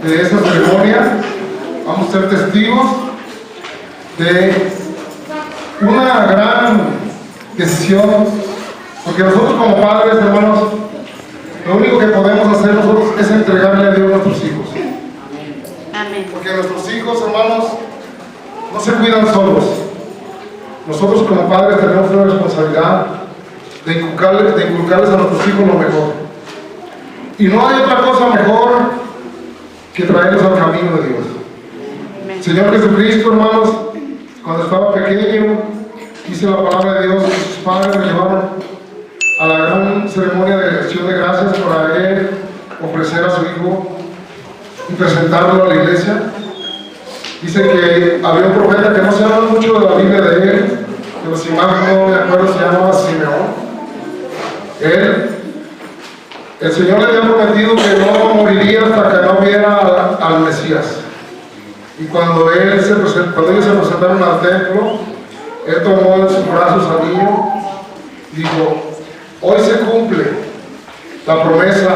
de esta ceremonia. Vamos a ser testigos de una gran decisión, porque nosotros como padres, hermanos, lo único que podemos hacer nosotros es entregarle a Dios a nuestros hijos. Amén. Porque nuestros hijos, hermanos, no se cuidan solos. Nosotros como padres tenemos una responsabilidad de inculcarles a nuestros hijos lo mejor. Y no hay otra cosa mejor que traerlos al camino de Dios. Amén. Señor Jesucristo, hermanos, cuando estaba pequeño, dice la palabra de Dios que sus padres me llevaron a la gran ceremonia de acción de gracias para él ofrecer a su hijo y presentarlo a la iglesia. Dice que había un profeta que no se habla mucho de la Biblia de él, pero si mal no me acuerdo se llamaba Simeón. El Señor le había prometido que no moriría hasta que no viera al Mesías. Y cuando ellos se presentaron al templo, él tomó en sus brazos al niño y dijo: hoy se cumple la promesa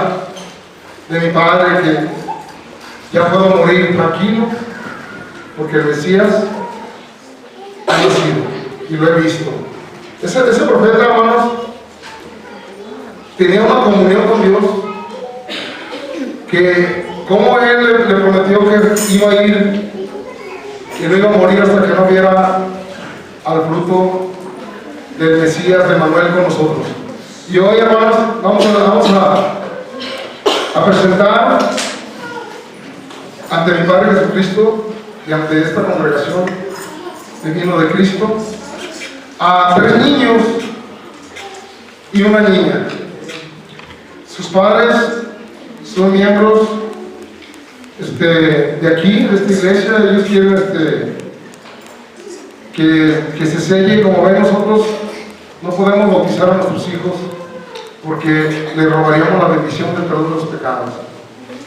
de mi padre que ya puedo morir tranquilo, porque el Mesías ha nacido y lo he visto. Ese profeta, hermanos, tenía una comunión con Dios, que como él le prometió que iba a ir, que no iba a morir hasta que no viera al fruto del Mesías de Manuel con nosotros. Y hoy, hermanos, vamos a presentar ante mi Padre Jesucristo y ante esta congregación divino de Cristo a 3 niños y una niña. Sus padres son miembros de aquí, de esta iglesia. Ellos quieren que se selle. Como ven, nosotros no podemos bautizar a nuestros hijos porque le robaríamos la bendición del perdón de los pecados.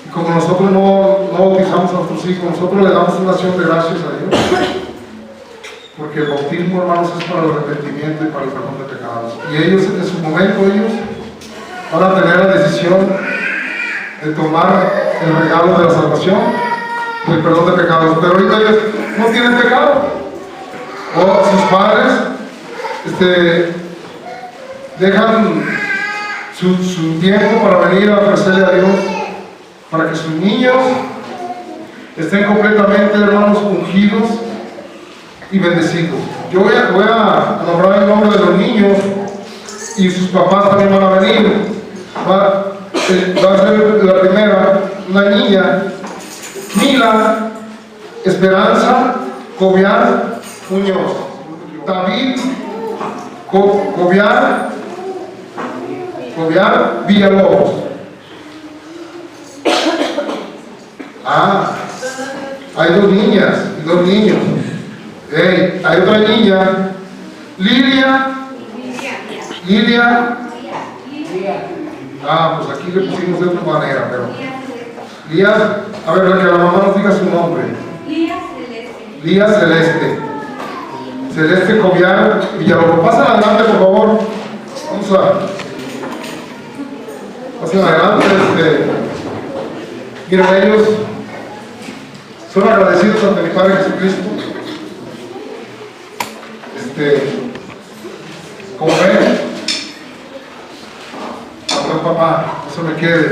Y como nosotros no bautizamos a nuestros hijos, nosotros le damos una acción de gracias a Dios, porque el bautismo, hermanos, es para el arrepentimiento y para el perdón de pecados. Y ellos, en su momento, van a tener la decisión de tomar el regalo de la salvación, del perdón de pecados. Pero ahorita ellos no tienen pecado, o sus padres dejan su tiempo para venir a ofrecerle a Dios, para que sus niños estén completamente, hermanos, ungidos y bendecidos. Yo voy a nombrar el nombre de los niños y sus papás también van a venir. Va a ser la primera, una niña, Mila Esperanza Cobiar Muñoz. David Cobiar Villalobos. Hay 2 niñas y 2 niños. Hay otra niña, Lilia. Pues aquí le pusimos de otra manera, pero Lía, a ver, que la mamá nos diga su nombre. Lía Celeste. Celeste Cobiar Villalobos. Pasen adelante, por favor. Pasen adelante. Miren, ellos son agradecidos ante mi Padre Jesucristo. Como ven, a tu papá, eso me quede.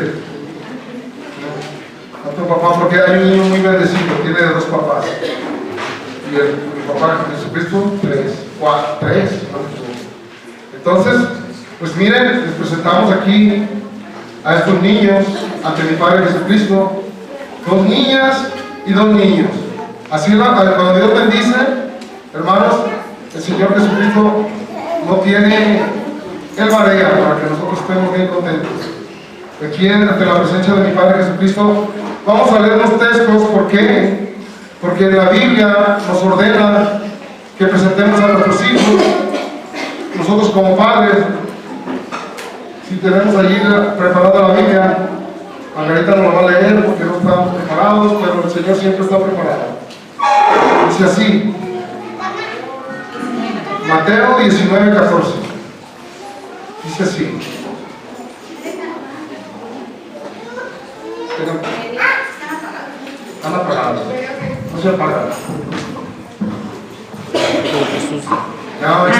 A tu papá, porque hay un niño muy bendecido, tiene 2 papás. Y mi papá Jesucristo, 3. Entonces, pues miren, les presentamos aquí a estos niños ante mi Padre Jesucristo, 2 niñas y 2 niños. Así cuando Dios bendice, hermanos, el Señor Jesucristo no tiene el marea para que nosotros estemos bien contentos. Aquí ante la presencia de mi Padre Jesucristo vamos a leer los textos. ¿Por qué? Porque la Biblia nos ordena que presentemos a nuestros hijos. Nosotros como padres, si tenemos allí preparada la Biblia, Margarita nos la va a leer porque no estamos preparados, pero el Señor siempre está preparado. Dice así, Mateo 19:14. Dice así. se apaga.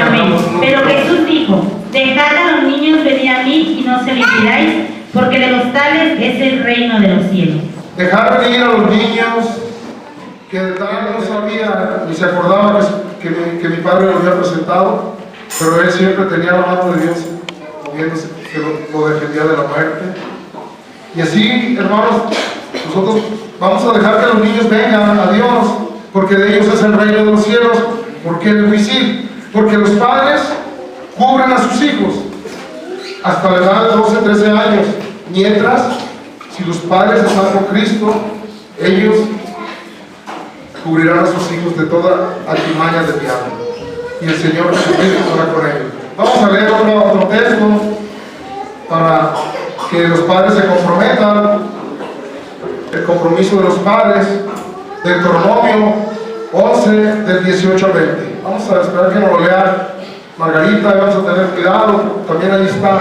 Amén. Pero Jesús dijo: dejad a los niños venir a mí y no se les impidáis, porque de los tales es el reino de los cielos. Dejar venir a los niños que tal no sabía ni se acordaba que mi padre lo había presentado, pero él siempre tenía la mano de Dios moviéndose, que lo defendía de la muerte. Y así, hermanos, nosotros vamos a dejar que los niños vengan a Dios, porque de ellos es el reino de los cielos. ¿Por qué el juicio? Porque los padres cubren a sus hijos hasta la edad de 12, 13 años, mientras, si los padres están con Cristo, ellos cubrirán a sus hijos de toda artimaña del diablo. Y el Señor Jesucristo estará con ellos. Vamos a leer otro texto para que los padres se comprometan. El compromiso de los padres, Deuteronomio 11, del 18 al 20. Vamos a esperar que nos lo lea Margarita, y vamos a tener cuidado, también ahí está.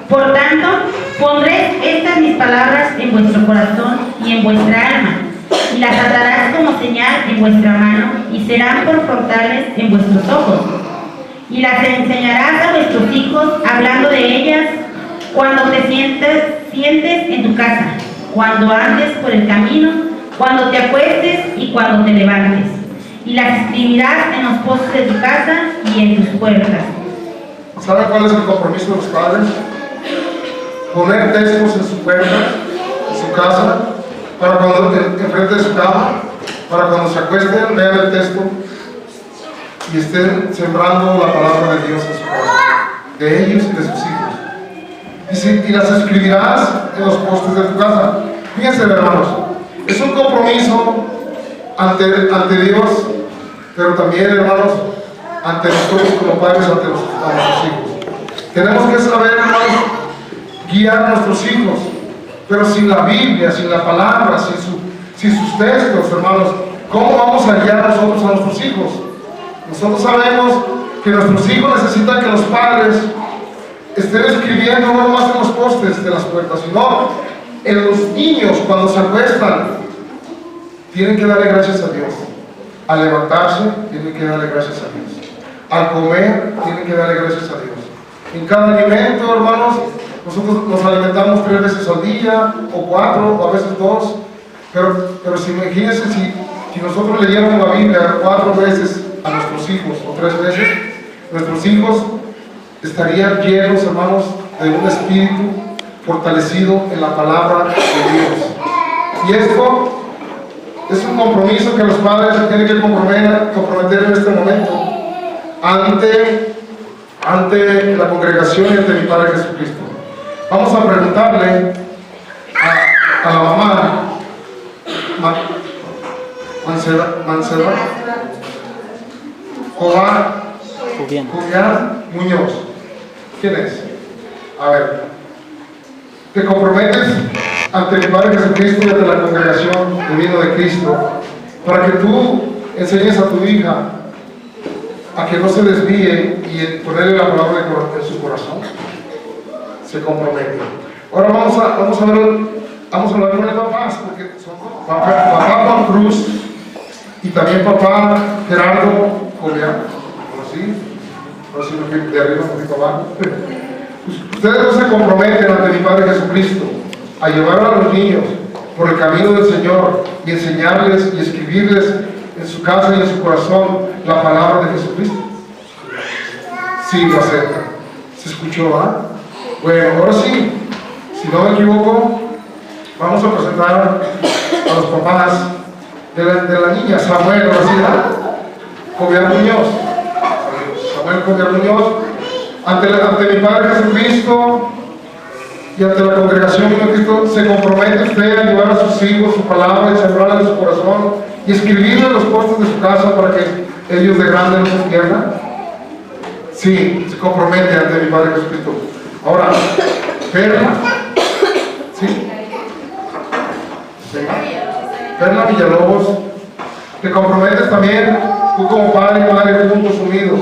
Por tanto, pondré estas mis palabras en vuestro corazón y en vuestra alma, y las atarás como señal en vuestra mano, y serán por frontales en vuestros ojos. Y las enseñarás a vuestros hijos, hablando de ellas cuando te sientes en tu casa, cuando andes por el camino, cuando te acuestes y cuando te levantes. Y las escribirás en los postes de tu casa y en tus puertas. ¿Saben cuál es el compromiso de los padres? Poner textos en su puerta, en su casa, para cuando enfrente de su cama, para cuando se acuesten, vean el texto y estén sembrando la palabra de Dios en su corazón, de ellos y de sus hijos. Y las escribirás en los postes de tu casa. Fíjense, hermanos, es un compromiso ante Dios, pero también, hermanos, ante nosotros como padres, ante nuestros hijos. Tenemos que saber, hermanos, guiar a nuestros hijos, pero sin la Biblia, sin la palabra, sin sus textos, hermanos, ¿cómo vamos a guiar nosotros a nuestros hijos? Nosotros sabemos que nuestros hijos necesitan que los padres estén escribiendo no más en los postes de las puertas, sino en los niños cuando se acuestan. Tienen que darle gracias a Dios. Al levantarse, tienen que darle gracias a Dios. Al comer, tienen que darle gracias a Dios. En cada alimento, hermanos, nosotros nos alimentamos 3 veces al día, o 4, o a veces 2. Pero si imagínense si nosotros leyéramos la Biblia 4 veces a nuestros hijos, o 3 veces, nuestros hijos estarían llenos, hermanos, de un espíritu fortalecido en la palabra de Dios. Y esto es un compromiso que los padres se tienen que comprometer en este momento ante la congregación y ante mi Padre Jesucristo. Vamos a preguntarle a la mamá Mancera Julián Muñoz. ¿Quién es? A ver, te comprometes ante mi Padre Jesucristo y ante la congregación divina de Cristo para que tú enseñes a tu hija a que no se desvíe y ponerle la palabra en su corazón. Se compromete. Ahora vamos a hablar con el papá, porque son papá Juan Cruz y también papá Gerardo Julián. Así lo que de arriba un poquito abajo. Ustedes no se comprometen ante mi Padre Jesucristo a llevar a los niños por el camino del Señor y enseñarles y escribirles en su casa y en su corazón la palabra de Jesucristo. Sí, lo aceptan. ¿Se escuchó, ah? Bueno, ahora sí, si no me equivoco, vamos a presentar a los papás de la niña, Samuel, Jovial Muñoz. Samuel Jovial Muñoz, ante mi Padre Jesucristo y ante la congregación de Cristo, se compromete usted a llevar a sus hijos su palabra y sembrarla en su corazón y escribirla en los postes de su casa para que ellos de grande no se pierdan. Sí, se compromete ante mi Padre Jesucristo. Ahora, Perla, ¿sí? Perla Villalobos, te comprometes también, tú como padre y madre juntos unidos,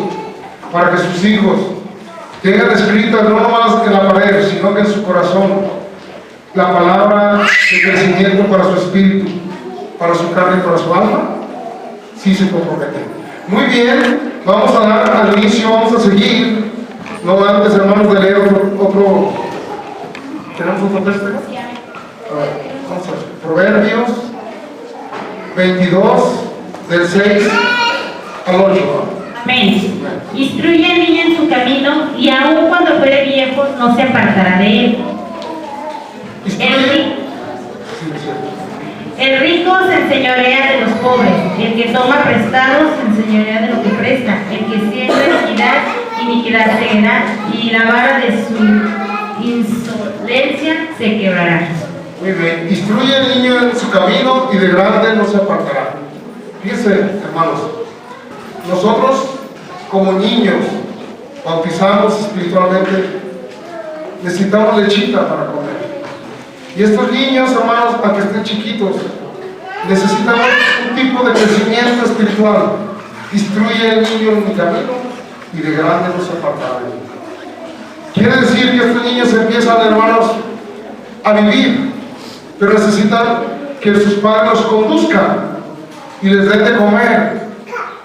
para que sus hijos tengan escrita no nomás en la pared, sino que en su corazón la palabra de crecimiento para su espíritu, para su carne y para su alma? Sí se comprometen. Muy bien, vamos a dar al inicio, vamos a seguir. No antes, hermanos, de leer otro. ¿Tenemos otro texto? A ver, vamos a ver. Proverbios 22, del 6 al 8. Amén. Instruye al niño en su camino, y aun cuando fuere viejo no se apartará de él. El rico se enseñorea de los pobres, el que toma prestado se enseñorea de lo que presta, el que siembra iniquidad seguirá, y la vara de su insolencia se quebrará. Muy bien, instruye al niño en su camino y de grande no se apartará. Fíjense, hermanos, nosotros como niños bautizados espiritualmente necesitamos lechita para comer. Y estos niños, hermanos, aunque estén chiquitos, necesitan un tipo de crecimiento espiritual. Instruye al niño en el camino y de grande no se apartará de él. Quiere decir que estos niños empiezan, hermanos, a vivir, pero necesitan que sus padres los conduzcan y les den de comer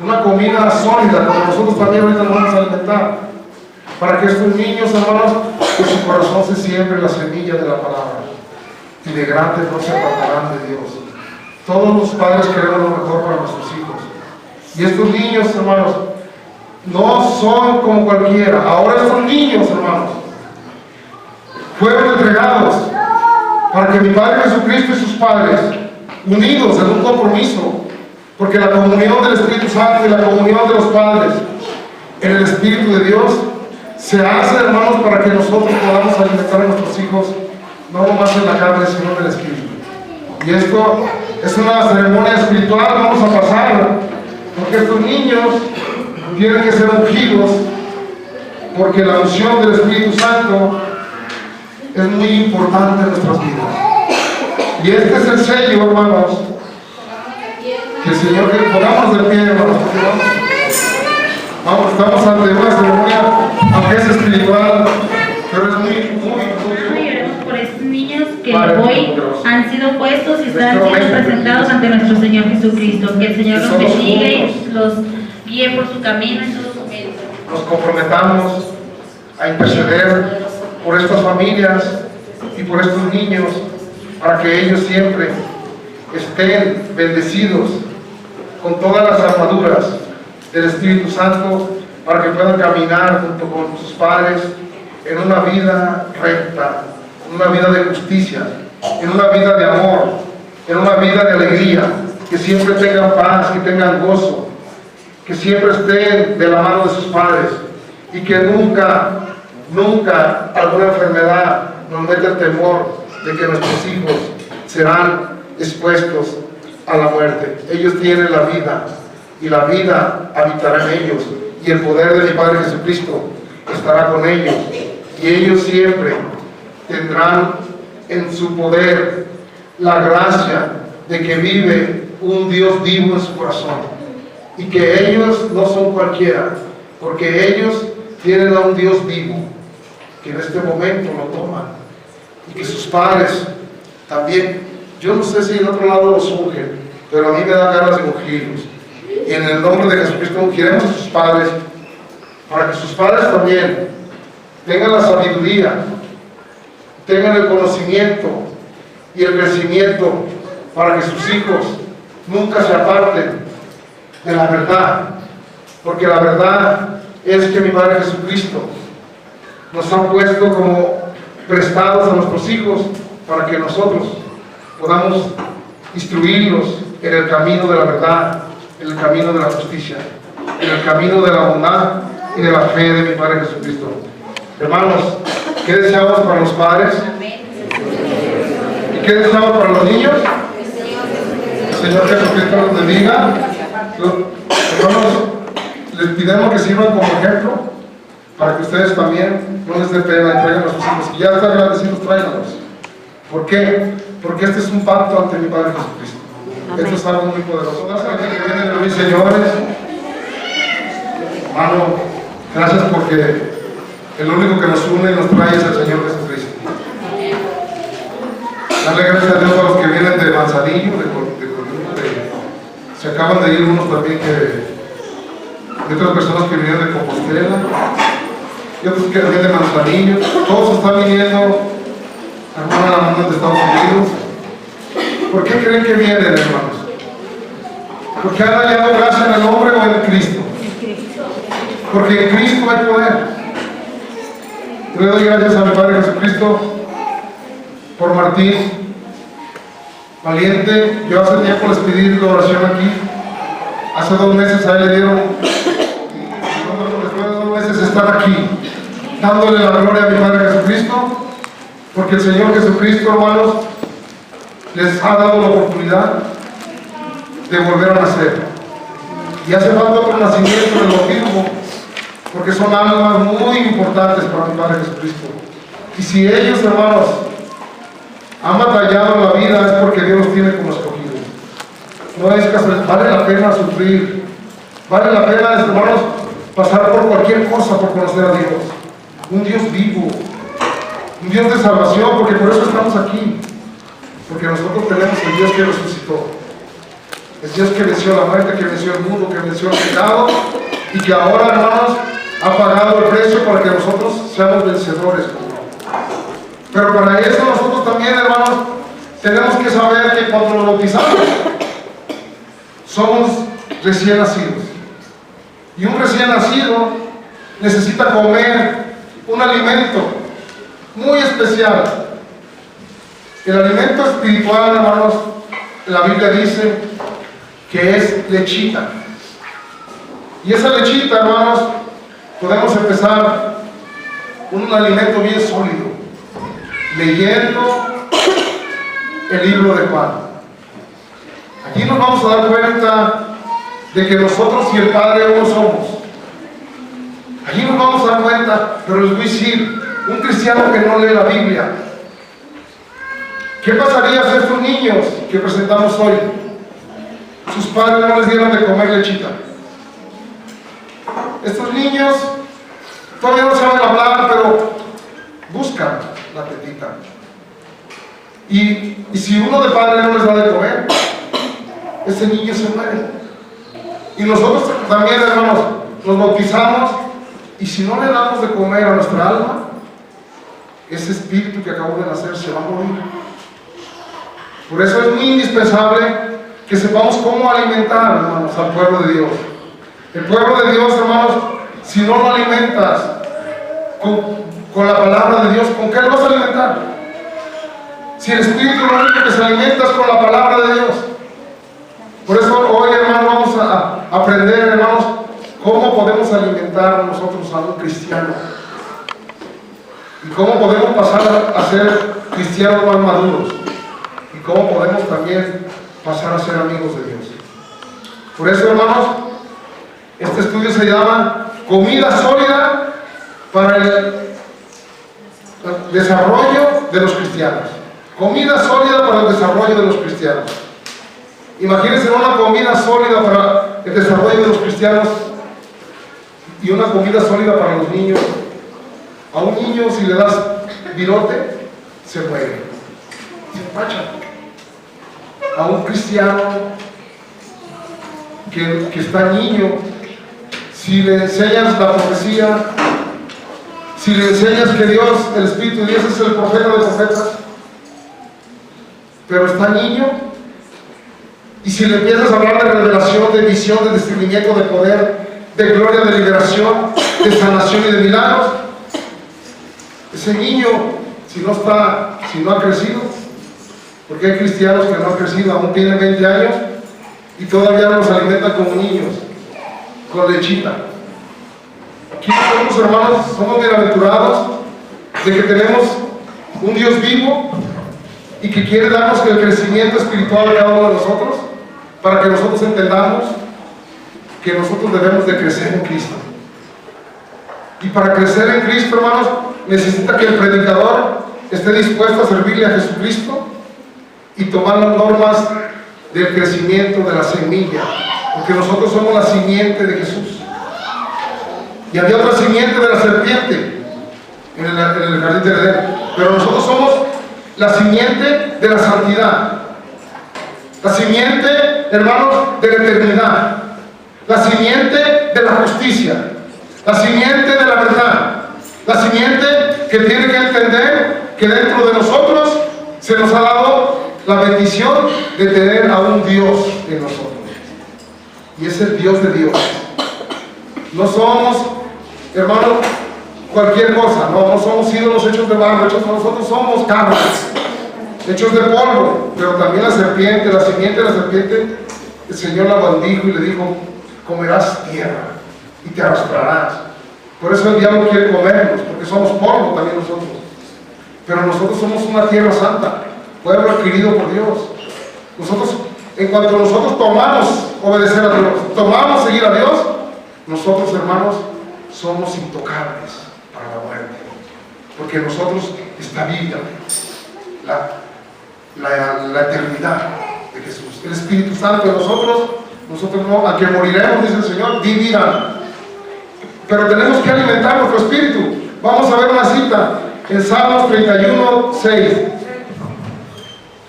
una comida sólida, como nosotros también ahorita nos vamos a alimentar, para que estos niños, hermanos, en su corazón se siembre la semilla de la palabra y de grande no se apartarán de Dios. Todos los padres queremos lo mejor para nuestros hijos, y estos niños, hermanos, no son como cualquiera. Ahora estos niños, hermanos, fueron entregados para que mi Padre Jesucristo y sus padres, unidos en un compromiso, porque la comunión del Espíritu Santo y la comunión de los padres en el Espíritu de Dios se hace, hermanos, para que nosotros podamos alimentar a nuestros hijos, no nomás en la carne, sino en el Espíritu. Y esto es una ceremonia espiritual, vamos a pasar, porque estos niños tienen que ser ungidos, porque la unción del Espíritu Santo es muy importante en nuestras vidas. Y este es el sello, hermanos, que el Señor, que pongamos de pie, hermanos, vamos, estamos ante una ceremonia, aunque es espiritual, pero es muy por estos niños que hoy han sido puestos y están siendo presentados ante nuestro Señor Jesucristo. Que el Señor los bendiga y los guíe por su camino en todo momento. Nos comprometamos a interceder por estas familias y por estos niños, para que ellos siempre estén bendecidos con todas las armaduras del Espíritu Santo, para que puedan caminar junto con sus padres en una vida recta, en una vida de justicia, en una vida de amor, en una vida de alegría, que siempre tengan paz, que tengan gozo, que siempre estén de la mano de sus padres, y que nunca alguna enfermedad nos meta el temor de que nuestros hijos serán expuestos a la muerte. Ellos tienen la vida, y la vida habitará en ellos, y el poder de mi Padre Jesucristo estará con ellos, y ellos siempre tendrán en su poder la gracia de que vive un Dios vivo en su corazón, y que ellos no son cualquiera, porque ellos tienen a un Dios vivo que en este momento lo toman, y que sus padres también, yo no sé si en otro lado los ungen, pero a mí me da ganas de ungirlos, y en el nombre de Jesucristo ungiremos a sus padres, para que sus padres también tengan la sabiduría, tengan el conocimiento y el crecimiento, para que sus hijos nunca se aparten de la verdad, porque la verdad es que mi Padre Jesucristo nos ha puesto como prestados a nuestros hijos, para que nosotros podamos instruirlos en el camino de la verdad, en el camino de la justicia, en el camino de la bondad y de la fe de mi Padre Jesucristo. Hermanos, ¿qué deseamos para los padres? ¿Y qué deseamos para los niños? El Señor Jesucristo los bendiga. Hermanos, les pidamos que sirvan como ejemplo, para que ustedes también no les dé pena y traigan a sus hijos. Y ya están agradecidos, tráiganlos. ¿Por qué? Porque este es un pacto ante mi Padre Jesucristo. Esto es algo muy poderoso. Gracias que vienen de mis señores. Hermano, gracias porque el único que nos une y nos trae es el Señor Jesucristo. Dale gracias a Dios a los que vienen de Manzanillo, de Colima, Se acaban de ir unos también de otras personas que vinieron de Compostela y otros que vienen de Manzanillo. Todos están viniendo, hermanos, la mandan de Estados Unidos. ¿Por qué creen que vienen, hermanos? Porque han hallado gracia en el hombre o en Cristo. Porque en Cristo hay poder. Yo le doy gracias a mi Padre Jesucristo por Martín, valiente. Yo hace tiempo les pedí la oración aquí. Hace 2 meses a él le dieron. Después de 2 meses están aquí, dándole la gloria a mi Padre Jesucristo, porque el Señor Jesucristo, hermanos, les ha dado la oportunidad de volver a nacer. Y hace falta otro nacimiento del bautismo, porque son almas muy importantes para mi Padre Jesucristo. Y si ellos, hermanos, han batallado en la vida, es porque Dios los tiene como escogidos. No es casualidad, vale la pena sufrir, vale la pena, hermanos, pasar por cualquier cosa por conocer a Dios. Un Dios vivo, un Dios de salvación, porque por eso estamos aquí. Porque nosotros tenemos el Dios que resucitó, el Dios que venció la muerte, que venció el mundo, que venció el pecado, y que ahora, hermanos, ha pagado el precio para que nosotros seamos vencedores. Pero para eso nosotros también, hermanos, tenemos que saber que cuando nos bautizamos somos recién nacidos, y un recién nacido necesita comer un alimento muy especial. El alimento espiritual, hermanos, la Biblia dice que es lechita. Y esa lechita, hermanos, podemos empezar con un alimento bien sólido, leyendo el libro de Juan. Aquí nos vamos a dar cuenta de que nosotros y el Padre uno somos. Aquí nos vamos a dar cuenta, pero les voy a decir, un cristiano que no lee la Biblia, ¿qué pasaría si estos niños que presentamos hoy, sus padres no les dieran de comer lechita? Estos niños todavía no saben hablar, pero buscan la tetita. Y si uno de padre no les da de comer, ese niño se muere. Y nosotros también, hermanos, nos bautizamos, y si no le damos de comer a nuestra alma, ese espíritu que acabó de nacer se va a morir. Por eso es muy indispensable que sepamos cómo alimentar, hermanos, al pueblo de Dios. El pueblo de Dios, hermanos, si no lo alimentas con la palabra de Dios, ¿con qué lo vas a alimentar? Si el espíritu lo único que se alimenta es con la palabra de Dios. Por eso hoy, hermanos, vamos a aprender, hermanos, cómo podemos alimentar nosotros a un cristiano. Y cómo podemos pasar a ser cristianos más maduros. Y cómo podemos también pasar a ser amigos de Dios. Por eso, hermanos, este estudio se llama Comida Sólida para el desarrollo de los cristianos. Comida sólida para el desarrollo de los cristianos. Imagínense una comida sólida para el desarrollo de los cristianos y una comida sólida para los niños. A un niño, si le das virote, se muere, se empacha. A un cristiano que está niño, si le enseñas la profecía, si le enseñas que Dios, el Espíritu de Dios es el profeta de profetas, pero está niño, y si le empiezas a hablar de revelación, de visión, de discernimiento, de poder, de gloria, de liberación, de sanación y de milagros, ese niño, si no ha crecido, porque hay cristianos que no han crecido, aún tienen 20 años y todavía nos alimentan como niños, con lechita. Aquí nosotros, hermanos, somos bienaventurados de que tenemos un Dios vivo y que quiere darnos el crecimiento espiritual a cada uno de nosotros, para que nosotros entendamos que nosotros debemos de crecer en Cristo. Y para crecer en Cristo, hermanos, necesita que el predicador esté dispuesto a servirle a Jesucristo y tomar las normas del crecimiento de la semilla, porque nosotros somos la simiente de Jesús. Y había otra simiente de la serpiente en el jardín de Edén, pero nosotros somos la simiente de la santidad. La simiente, hermanos, de la eternidad. La simiente de la justicia. La simiente de la verdad. La simiente que tiene que entender que dentro de nosotros se nos ha dado la bendición de tener a un Dios en nosotros. Y es el Dios de Dios. No somos, hermanos, cualquier cosa. No somos ídolos hechos de barro. Nosotros somos cabras hechos de polvo. Pero también la serpiente, la simiente de la serpiente, el Señor la bendijo y le dijo: comerás tierra y te arrastrarás. Por eso el diablo quiere comernos, porque somos polvo también nosotros. Pero nosotros somos una tierra santa, pueblo adquirido por Dios. Nosotros, en cuanto nosotros tomamos obedecer a Dios, tomamos seguir a Dios, nosotros, hermanos, somos intocables para la muerte. Porque en nosotros está vida, la eternidad de Jesús. El Espíritu Santo en nosotros no, a que moriremos, dice el Señor, vivirán. Pero tenemos que alimentar nuestro espíritu. Vamos a ver una cita en Salmos 31, 6.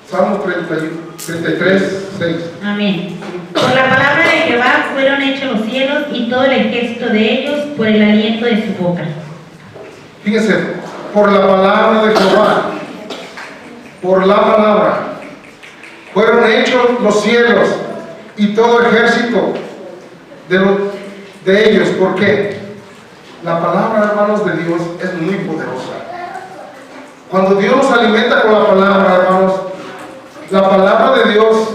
Salmos 33, 6. Amén. Por la palabra de Jehová fueron hechos los cielos y todo el ejército de ellos por el aliento de su boca. Fíjense, por la palabra de Jehová, por la palabra, fueron hechos los cielos y todo ejército de ellos. ¿Por qué? La palabra, hermanos, de Dios es muy poderosa. Cuando Dios nos alimenta con la palabra, hermanos, la palabra de Dios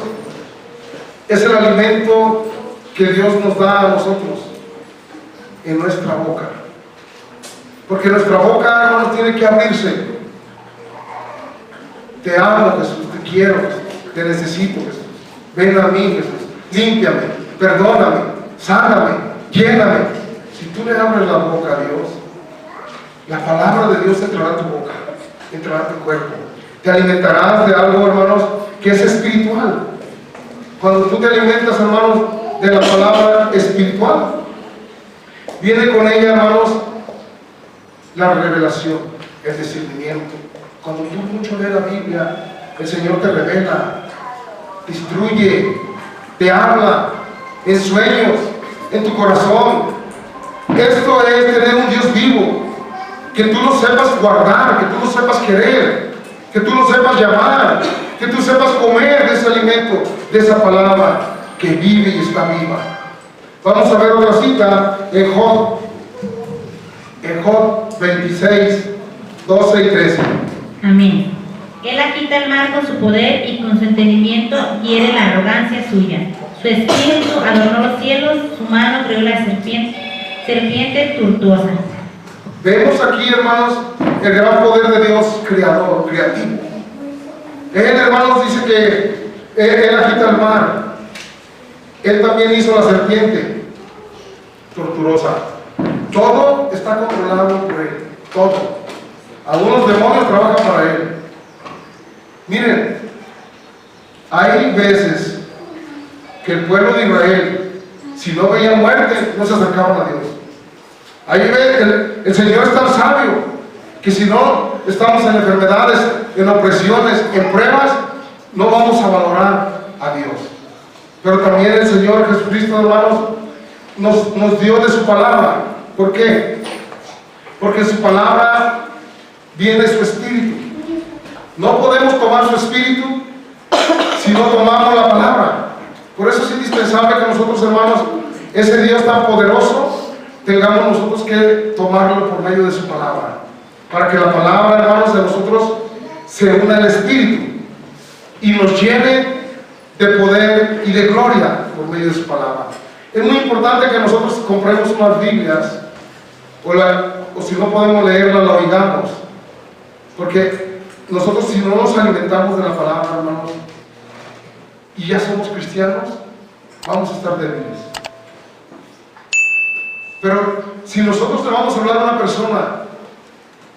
es el alimento que Dios nos da a nosotros en nuestra boca. Porque nuestra boca, hermanos, tiene que abrirse. Te amo, Jesús, te quiero, Jesús, te necesito, Jesús. Ven a mí, Jesús, límpiame, perdóname, sáname, lléname. Si tú le abres la boca a Dios, la palabra de Dios entrará a tu boca, entrará a tu cuerpo. Te alimentarás de algo, hermanos, que es espiritual. Cuando tú te alimentas, hermanos, de la palabra espiritual, viene con ella, hermanos, la revelación, el discernimiento. Cuando tú mucho lees la Biblia, el Señor te revela, te instruye, te habla en sueños, en tu corazón. Esto es tener un Dios vivo, que tú lo sepas guardar, que tú lo sepas querer, que tú lo sepas llamar, que tú sepas comer de ese alimento, de esa palabra que vive y está viva. Vamos a ver otra cita en Job 26, 12 y 13. Amén. Él agita el mar con su poder y con su entendimiento hiere la arrogancia suya. Su espíritu adornó los cielos, su mano creó la serpiente tortuosa. Vemos aquí, hermanos, el gran poder de Dios creador, creativo. Él, hermanos, dice que Él agita el mar. Él también hizo la serpiente tortuosa. Todo está controlado por Él, todo. Algunos demonios trabajan para Él. Miren, hay veces que el pueblo de Israel, si no veía muerte, no se acercaban a Dios. Ahí el Señor es tan sabio que si no estamos en enfermedades, en opresiones, en pruebas, no vamos a valorar a Dios. Pero también el Señor Jesucristo, hermanos, nos dio de su palabra. ¿Por qué? Porque su palabra viene su espíritu. No podemos tomar su espíritu si no tomamos la palabra. Por eso es indispensable que nosotros, hermanos, ese Dios tan poderoso, tengamos nosotros que tomarlo por medio de su palabra, para que la palabra, hermanos, de nosotros se una al Espíritu y nos llene de poder y de gloria por medio de su palabra. Es muy importante que nosotros compremos unas Biblias, o si no podemos leerla, la oigamos, porque nosotros, si no nos alimentamos de la palabra, hermanos, y ya somos cristianos, vamos a estar débiles. Pero si nosotros le vamos a hablar a una persona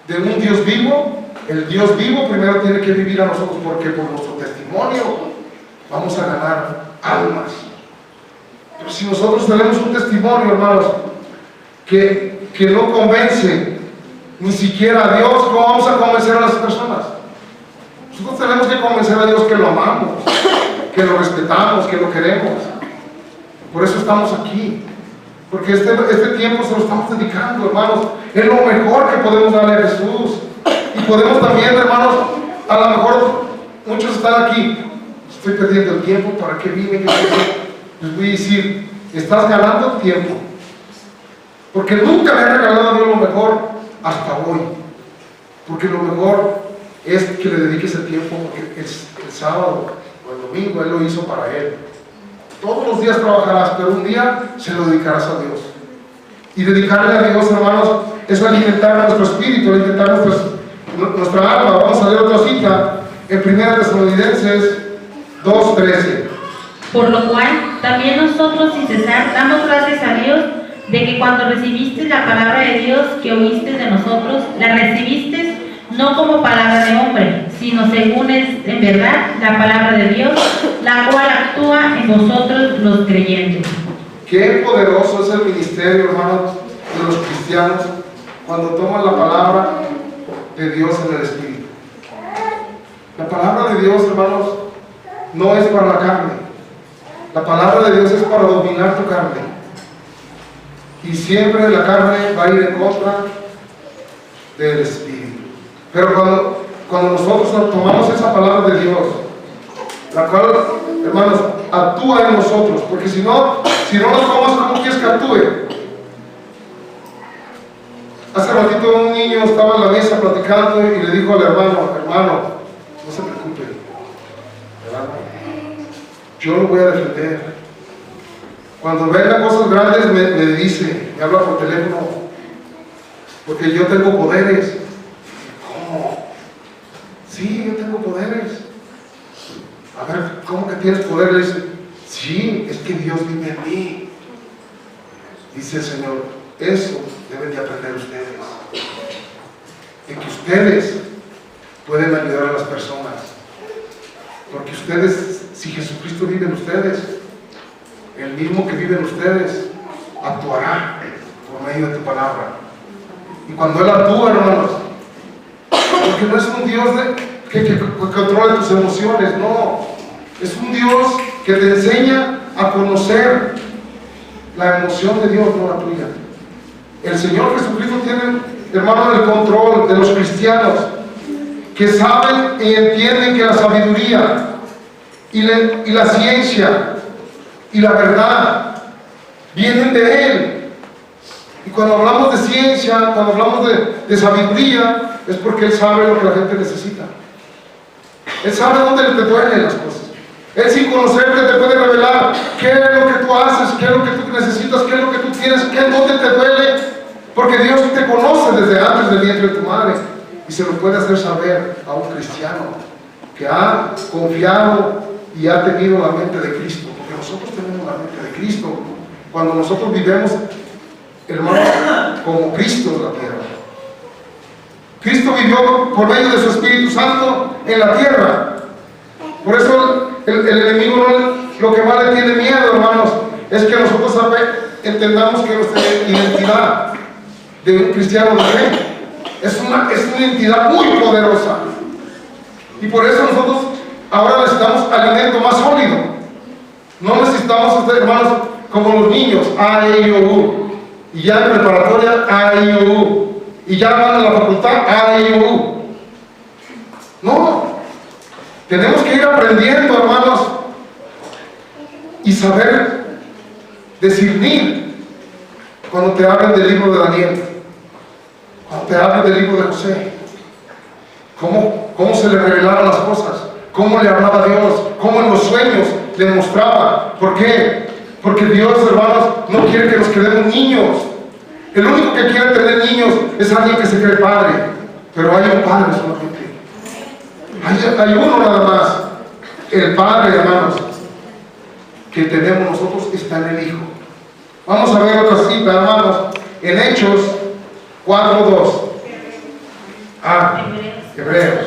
de un Dios vivo, el Dios vivo primero tiene que vivir a nosotros, porque por nuestro testimonio vamos a ganar almas. Pero si nosotros tenemos un testimonio, hermanos, que no convence ni siquiera a Dios, ¿cómo vamos a convencer a las personas? Nosotros tenemos que convencer a Dios que lo amamos, que que lo respetamos, que lo queremos. Por eso estamos aquí. Porque este tiempo se lo estamos dedicando, hermanos. Es lo mejor que podemos darle a Jesús. Y podemos también, hermanos, a lo mejor muchos están aquí. Estoy perdiendo el tiempo, ¿para qué vine? Les voy a decir, estás ganando tiempo. Porque nunca me ha regalado a Dios lo mejor hasta hoy. Porque lo mejor es que le dediques el tiempo, porque el sábado o el domingo Él lo hizo para Él. Todos los días trabajarás, pero un día se lo dedicarás a Dios. Y dedicarle a Dios, hermanos, es alimentar nuestro espíritu, alimentar nuestra alma. Vamos a leer otra cita en 1 Tesalonicenses 2:13. Por lo cual, también nosotros sin cesar damos gracias a Dios de que cuando recibiste la palabra de Dios que oíste de nosotros, la recibiste no como palabra de hombre, sino según es en verdad la palabra de Dios, la cual actúa en vosotros los creyentes. Qué poderoso es el ministerio, hermanos, de los cristianos cuando toman la palabra de Dios en el Espíritu. La palabra de Dios, hermanos, no es para la carne. La palabra de Dios es para dominar tu carne. Y siempre la carne va a ir en contra del Espíritu. Pero cuando nosotros tomamos esa palabra de Dios, la cual, hermanos, actúa en nosotros, porque si no nos tomas, ¿cómo quieres que actúe? Hace ratito un niño estaba en la mesa platicando y le dijo al hermano, no se preocupe, hermano, yo lo voy a defender. Cuando venga cosas grandes me dice, me habla por teléfono, porque yo tengo poderes. ¿Cómo? Sí, yo tengo poderes. A ver, ¿cómo que tienes poder? Le dice, sí, es que Dios vive en mí. Dice el Señor, eso deben de aprender ustedes. De que ustedes pueden ayudar a las personas. Porque ustedes, si Jesucristo vive en ustedes, el mismo que vive en ustedes actuará por medio de tu palabra. Y cuando Él actúa, hermanos, porque no es un Dios que controle tus emociones, no. Es un Dios que te enseña a conocer la emoción de Dios, no la tuya. El Señor Jesucristo tiene, hermano, el control de los cristianos que saben y entienden que la sabiduría y la ciencia y la verdad vienen de Él. Y cuando hablamos de ciencia, cuando hablamos de sabiduría, es porque Él sabe lo que la gente necesita. Él sabe dónde te duelen las cosas. Él, sin conocerte, te puede revelar qué es lo que tú haces, qué es lo que tú necesitas, qué es lo que tú tienes, qué es dónde te duele, porque Dios te conoce desde antes del vientre de tu madre y se lo puede hacer saber a un cristiano que ha confiado y ha tenido la mente de Cristo, porque nosotros tenemos la mente de Cristo cuando nosotros vivimos, hermano, como Cristo en la tierra. Cristo vivió por medio de su Espíritu Santo en la tierra. Por eso el enemigo lo que más le tiene miedo, hermanos, es que nosotros entendamos que nuestra identidad de un cristiano de fe es una identidad muy poderosa. Y por eso nosotros ahora necesitamos alimento más sólido. No necesitamos, hermanos, como los niños, A, E, I, O, U. Y ya en preparatoria, A, E, I, O, U. Y ya van a la facultad, A, E, I, O, U. No. Tenemos que ir aprendiendo, hermanos, y saber discernir cuando te hablan del libro de Daniel, cuando te hablan del libro de José, cómo se le revelaron las cosas, cómo le hablaba a Dios, cómo en los sueños le mostraba. ¿Por qué? Porque Dios, hermanos, no quiere que nos quedemos niños. El único que quiere tener niños es alguien que se cree padre, pero hay un padre solamente. Hay uno nada más. El Padre, hermanos, que tenemos nosotros está en el Hijo. Vamos a ver otra cita, hermanos, en Hechos 4:2. Hebreos.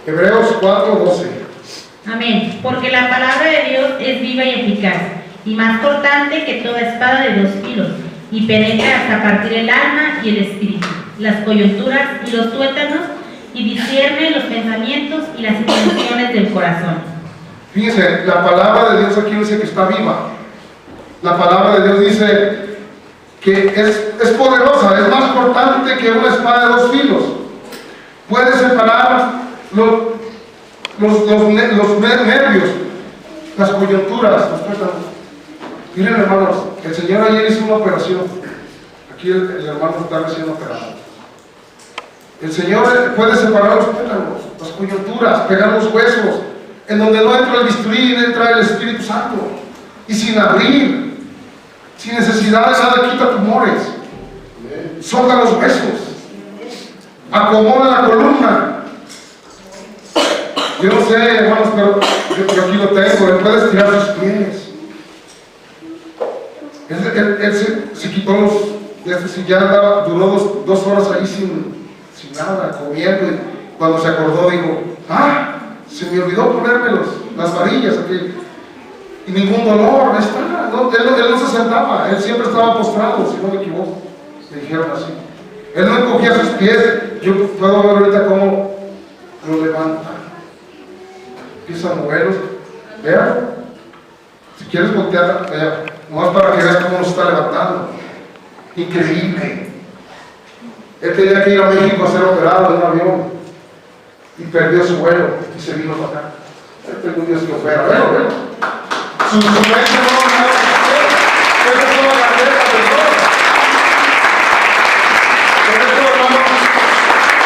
Hebreos 4:12. Amén. Porque la palabra de Dios es viva y eficaz, y más cortante que toda espada de dos filos, y penetra hasta partir el alma y el espíritu, las coyunturas y los tuétanos, y discierne los pensamientos y las intenciones del corazón. Fíjense, la palabra de Dios aquí dice que está viva. La palabra de Dios dice que es poderosa, es más cortante que una espada de 2 filos. Puede separar los nervios, las coyunturas, los tuétanos. Miren, hermanos, el Señor ayer hizo una operación. Aquí el hermano está recién operado. El Señor puede separar los tuétanos, las coyunturas, pegar los huesos, en donde no entra el bisturí, entra el Espíritu Santo. Y sin abrir, sin necesidad de nada, quita tumores, solta los huesos, acomoda la columna. Yo no sé, hermanos, pero aquí lo tengo. Él puede estirar sus pies. Él se quitó si ya andaba, duró 2 horas ahí sin nada, comiendo. Y cuando se acordó, dijo: se me olvidó ponerme las varillas aquí. Y ningún dolor, ahí está. No, él no se sentaba, él siempre estaba postrado, si no me equivoco. Me dijeron así. Él no encogía sus pies. Yo puedo ver ahorita cómo lo levanta. Empieza a moverlos. Vean, si quieres voltear, nomás para que veas cómo nos está levantando. Increíble. Él tenía que ir a México a ser operado en un avión y perdió su vuelo y se vino para acá. Este es un Dios que opera. Velo. Su mente no nada. Esa es una grandeza de Dios. Por eso, hermanos,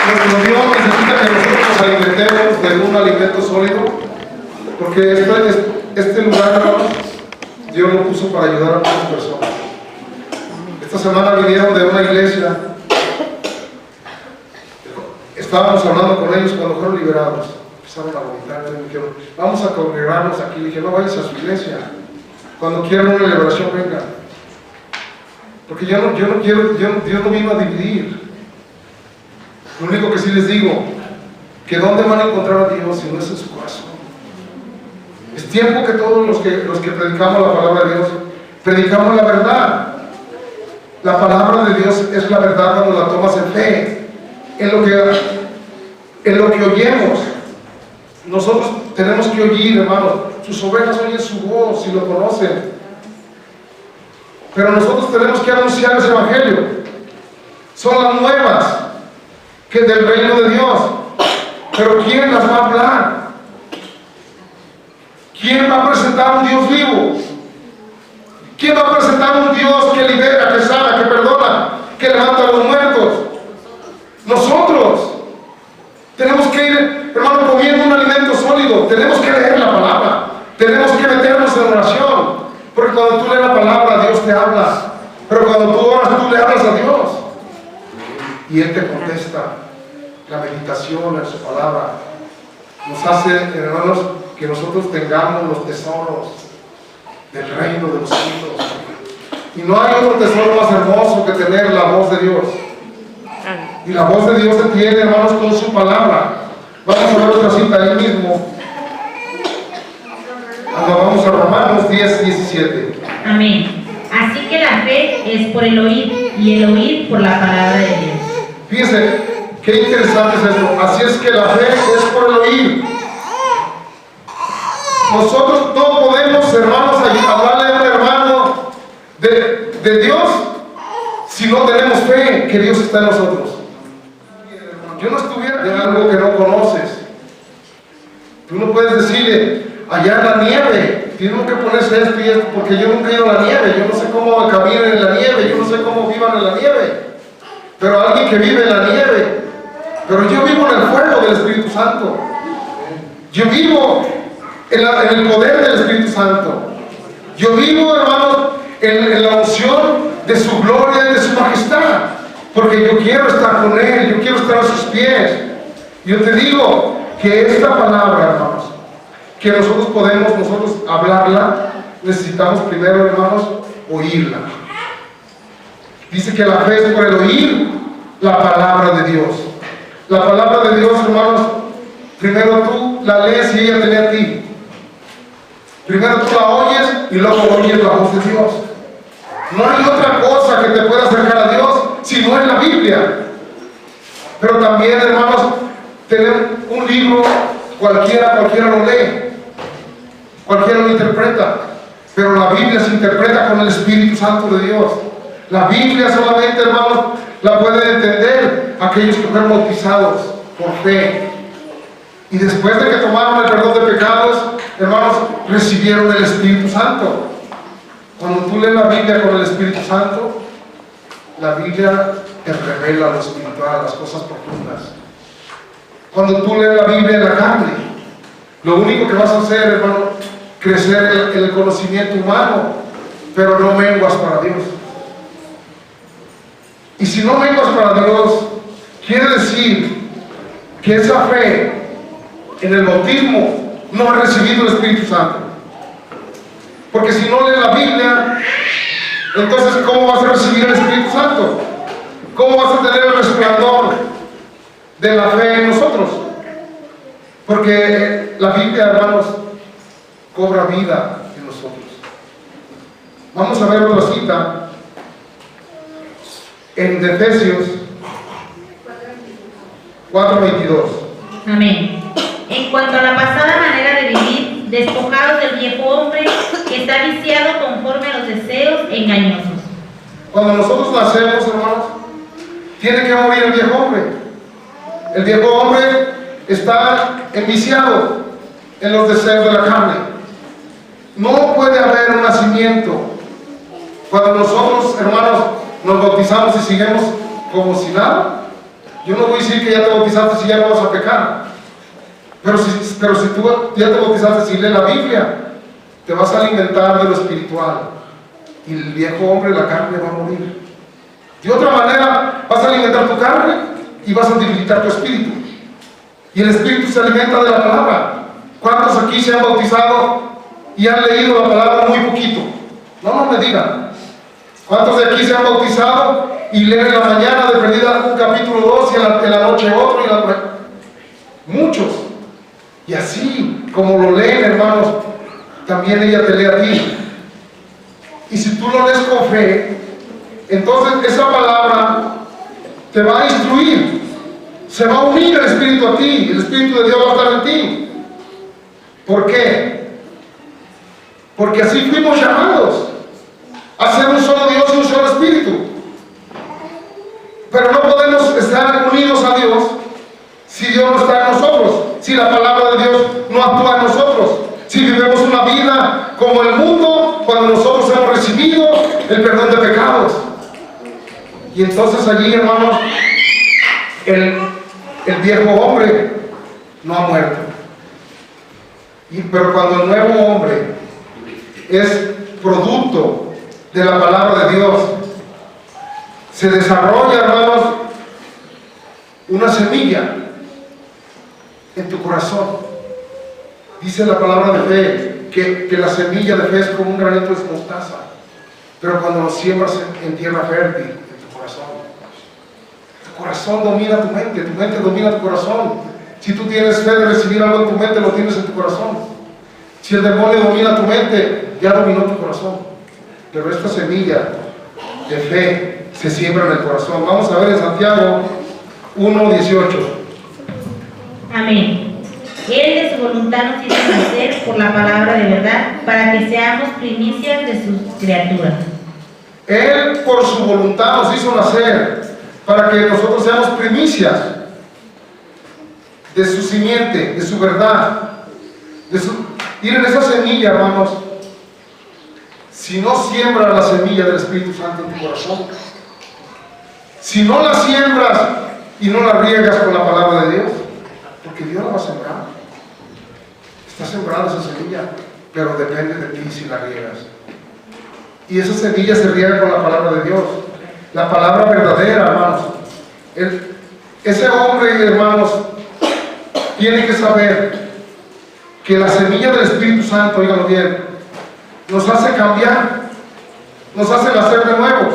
nuestro Dios necesita que nosotros nos alimentemos de un alimento sólido, porque este lugar, hermanos, Dios lo puso para ayudar a muchas personas. Esta semana vinieron de una iglesia. Estábamos hablando con ellos cuando fueron liberados. Empezaron a vomitar, me dijeron: vamos a congregarnos aquí. Le dije: no vayas a su iglesia. Cuando quieran una liberación, vengan. Porque Dios no vino a dividir. Lo único que sí les digo, que ¿dónde van a encontrar a Dios si no es en su corazón? Es tiempo que todos los que predicamos la palabra de Dios, predicamos la verdad. La palabra de Dios es la verdad cuando la tomas en fe, en lo que oyemos. Nosotros tenemos que oír, hermanos. Sus ovejas oyen su voz y lo conocen. Pero nosotros tenemos que anunciar ese evangelio. Son las nuevas que del reino de Dios. Pero ¿quién las va a hablar? ¿Quién va a presentar un Dios vivo? ¿Quién va a presentar un Dios que libera, que sana, que perdona, que levanta a los muertos? Nosotros tenemos que ir, hermano, comiendo un alimento sólido. Tenemos que leer la palabra. Tenemos que meternos en oración. Porque cuando tú lees la palabra, Dios te habla. Pero cuando tú oras, tú le hablas a Dios. Y Él te contesta. La meditación en su palabra nos hace, hermanos, que nosotros tengamos los tesoros del reino de los cielos. Y no hay otro tesoro más hermoso que tener la voz de Dios. Y la voz de Dios se tiene, hermanos, con su palabra. Vamos a ver otra cita ahí mismo. Vamos a Romanos 10:17. Amén. Así que la fe es por el oír, y el oír por la palabra de Dios. Fíjense, qué interesante es esto. Así es que la fe es por el oír. Nosotros no podemos, hermanos, hablarle a un hermano de Dios si no tenemos fe que Dios está en nosotros. Yo no estuviera de algo que no conoces. Tú no puedes decirle: allá en la nieve, tienen que ponerse esto y esto, porque yo nunca he ido a la nieve, yo no sé cómo caminan en la nieve, yo no sé cómo vivan en la nieve. Pero alguien que vive en la nieve, pero yo vivo en el fuego del Espíritu Santo. Yo vivo en el poder del Espíritu Santo. Yo vivo, hermanos, en la unción de su gloria y de su majestad, porque yo quiero estar con Él, yo quiero estar a sus pies. Yo te digo que esta palabra, hermanos, que nosotros podemos hablarla, necesitamos primero, hermanos, oírla. Dice que la fe es por el oír la palabra de Dios. La palabra de Dios, hermanos, primero tú la lees y ella te lee a ti. Primero tú la oyes y luego oyes la voz de Dios. No hay otra cosa que te pueda acercar a Dios si no es la Biblia. Pero también, hermanos, tener un libro, cualquiera lo lee, cualquiera lo interpreta, pero la Biblia se interpreta con el Espíritu Santo de Dios. La Biblia solamente, hermanos, la pueden entender aquellos que fueron bautizados por fe. Y después de que tomaron el perdón de pecados, hermanos, recibieron el Espíritu Santo. Cuando tú lees la Biblia con el Espíritu Santo, la Biblia te revela lo espiritual, las cosas profundas. Cuando tú lees la Biblia en la carne, lo único que vas a hacer, hermano, crecer en el conocimiento humano, pero no menguas para Dios. Y si no menguas para Dios, quiere decir que esa fe en el bautismo no ha recibido el Espíritu Santo. Porque si no lees la Biblia, entonces ¿cómo vas a recibir el Espíritu Santo? ¿Cómo vas a tener el resplandor de la fe en nosotros? Porque la Biblia, hermanos, cobra vida en nosotros. Vamos a ver otra cita en Efesios 4:22. Amén. En cuanto a la pasada manera de vivir, despojados del viejo hombre que está viciado conforme a los deseos engañosos. Cuando nosotros nacemos, hermanos, tiene que morir el viejo hombre. El viejo hombre está enviciado en los deseos de la carne. No puede haber un nacimiento. Cuando nosotros, hermanos, nos bautizamos y seguimos como si nada, yo no voy a decir que ya te bautizaste si ya no vas a pecar. Pero si tú ya te bautizaste y lees la Biblia, te vas a alimentar de lo espiritual. Y el viejo hombre, la carne, va a morir. De otra manera, vas a alimentar tu carne y vas a debilitar tu espíritu. Y el espíritu se alimenta de la palabra. ¿Cuántos aquí se han bautizado y han leído la palabra muy poquito? No me digan. ¿Cuántos de aquí se han bautizado y leen en la mañana de perdida un capítulo 2 y en la noche otro? Muchos. Y así, como lo leen, hermanos, también ella te lee a ti. Y si tú lo lees con fe, entonces esa palabra te va a instruir. Se va a unir el Espíritu a ti. El Espíritu de Dios va a estar en ti. ¿Por qué? Porque así fuimos llamados a ser un solo Dios y un solo Espíritu. Pero no podemos estar unidos a Dios si Dios no está en nosotros, si la palabra de Dios no actúa en nosotros, si vivimos una vida como el mundo cuando nosotros hemos recibido el perdón de pecados. Y entonces allí, hermanos, el viejo hombre no ha muerto. Pero cuando el nuevo hombre es producto de la palabra de Dios, se desarrolla, hermanos, una semilla en tu corazón. Dice la palabra de fe que la semilla de fe es como un granito de mostaza, pero cuando lo siembras en tierra fértil, en tu corazón domina tu mente domina tu corazón. Si tú tienes fe de recibir algo en tu mente, lo tienes en tu corazón. Si el demonio domina tu mente, ya dominó tu corazón. Pero esta semilla de fe se siembra en el corazón. Vamos a ver en Santiago 1:18. Amén. Él de su voluntad nos hizo nacer por la palabra de verdad, para que seamos primicias de sus criaturas. Él por su voluntad nos hizo nacer, para que nosotros seamos primicias de su simiente, de su verdad. Miren esa semilla, hermanos. Si no siembras la semilla del Espíritu Santo en tu corazón, si no la siembras y no la riegas con la palabra de Dios, porque Dios la va a sembrar. Está sembrando esa semilla, pero depende de ti si la riegas. Y esa semilla se riega con la palabra de Dios, la palabra verdadera, hermanos. Ese hombre, hermanos, tiene que saber que la semilla del Espíritu Santo, oíganlo bien, nos hace cambiar, nos hace nacer de nuevo.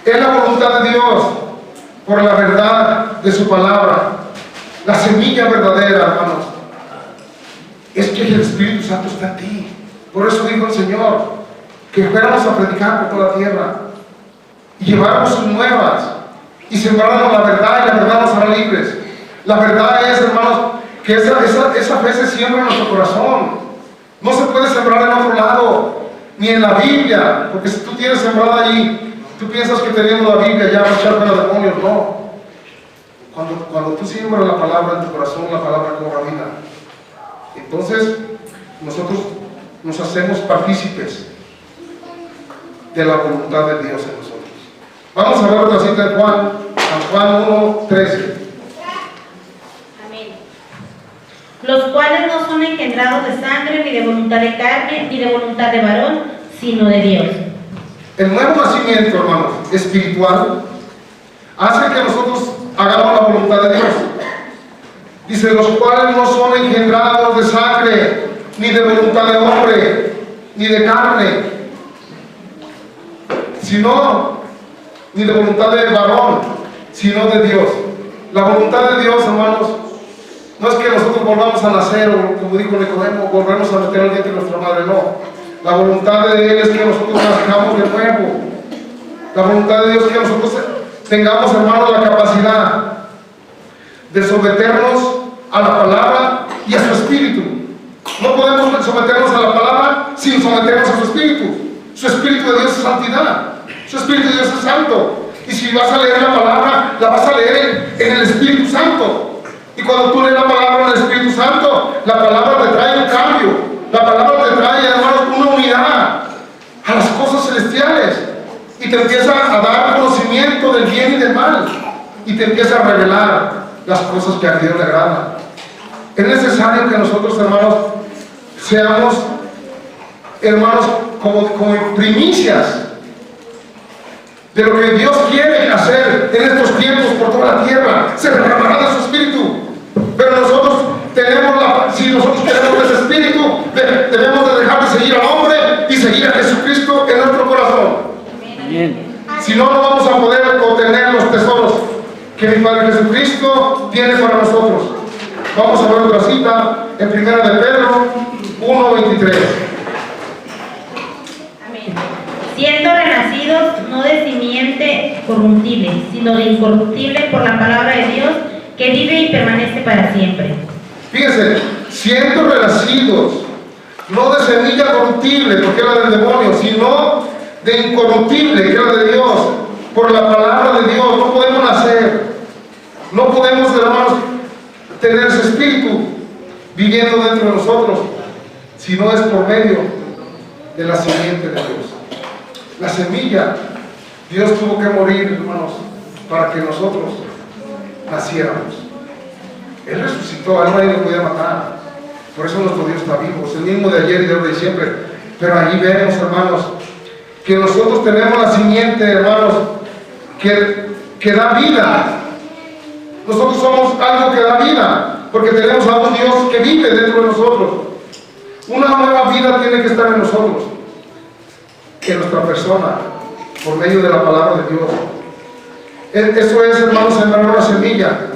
Es la voluntad de Dios por la verdad de su palabra. La semilla verdadera, hermanos, es que el Espíritu Santo está en ti. Por eso dijo el Señor que fuéramos a predicar por toda la tierra y lleváramos sus nuevas y sembrarnos la verdad, y la verdad nos hará libres. La verdad es, hermanos, que esa fe se siembra en nuestro corazón. No se puede sembrar en otro lado, ni en la Biblia, porque si tú tienes sembrada ahí, tú piensas que teniendo la Biblia ya va a echar a los demonios. No. Cuando tú siembras la palabra en tu corazón, la palabra cobra vida. Entonces, nosotros nos hacemos partícipes de la voluntad de Dios en nosotros. Vamos a ver otra cita en Juan 1:13. Amén. Los cuales no son engendrados de sangre, ni de voluntad de carne, ni de voluntad de varón, sino de Dios. El nuevo nacimiento, hermanos, espiritual, hace que nosotros hagamos la voluntad de Dios. Dice, los cuales no son engendrados de sangre, ni de voluntad de hombre, ni de carne, sino, ni de voluntad de varón, sino de Dios. La voluntad de Dios, hermanos, no es que nosotros volvamos a nacer, o como dijo Nicodemo, volvemos a meter al vientre de nuestra madre, no. La voluntad de Él es que nosotros nazcamos de nuevo. La voluntad de Dios es que nosotros tengamos, hermanos, la capacidad de someternos a la palabra y a su espíritu. No podemos someternos a la palabra sin someternos a su espíritu. Su espíritu de Dios es santidad. Su espíritu de Dios es santo. Y si vas a leer la palabra, la vas a leer en el Espíritu Santo. Y cuando tú lees la palabra en el Espíritu Santo, la palabra te trae un cambio. La palabra te trae, hermanos, una unidad a las cosas celestiales. Y te empieza a dar conocimiento del bien y del mal. Y te empieza a revelar las cosas que a Dios le agradan. Es necesario que nosotros, hermanos, seamos, hermanos, como primicias de lo que Dios quiere hacer en estos tiempos por toda la tierra. Se derramará de su espíritu. Pero nosotros si nosotros queremos ese espíritu, debemos de dejar de seguir al hombre y seguir a Jesucristo en nuestro corazón. Amén. Si no, no vamos a poder obtener los tesoros que mi Padre Jesucristo tiene para nosotros. Vamos a ver otra cita en 1 de Pedro 1:23. Amén. Siendo renacidos no de simiente corruptible, sino de incorruptible por la palabra de Dios, que vive y permanece para siempre. Fíjense, siendo renacidos, no de semilla corruptible, porque era del demonio, sino de incorruptible, que era de Dios, por la palabra de Dios. No podemos nacer, no podemos, hermanos, tener ese espíritu viviendo dentro de nosotros, si no es por medio de la simiente de Dios. La semilla, Dios tuvo que morir, hermanos, para que nosotros naciéramos. Él resucitó, a él nadie lo podía matar. Por eso nuestro Dios está vivo, es el mismo de ayer y de hoy y siempre. Pero allí vemos, hermanos, que nosotros tenemos la simiente, hermanos, que da vida. Nosotros somos algo que da vida, porque tenemos a un Dios que vive dentro de nosotros. Una nueva vida tiene que estar en nosotros, en nuestra persona, por medio de la palabra de Dios. Eso es, hermanos, sembrar una semilla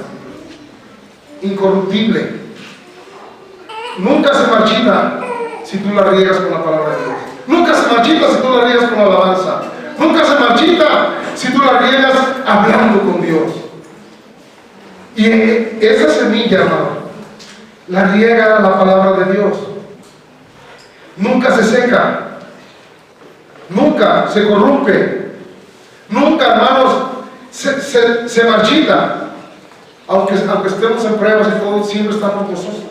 incorruptible. Nunca se marchita si tú la riegas con la palabra de Dios. Nunca se marchita si tú la riegas con la alabanza. Nunca se marchita si tú la riegas hablando con Dios. Y esa semilla, hermano, la riega la palabra de Dios. Nunca se seca. Nunca se corrompe. Nunca, hermanos, se marchita. Aunque estemos en pruebas y todo, siempre estamos gozosos.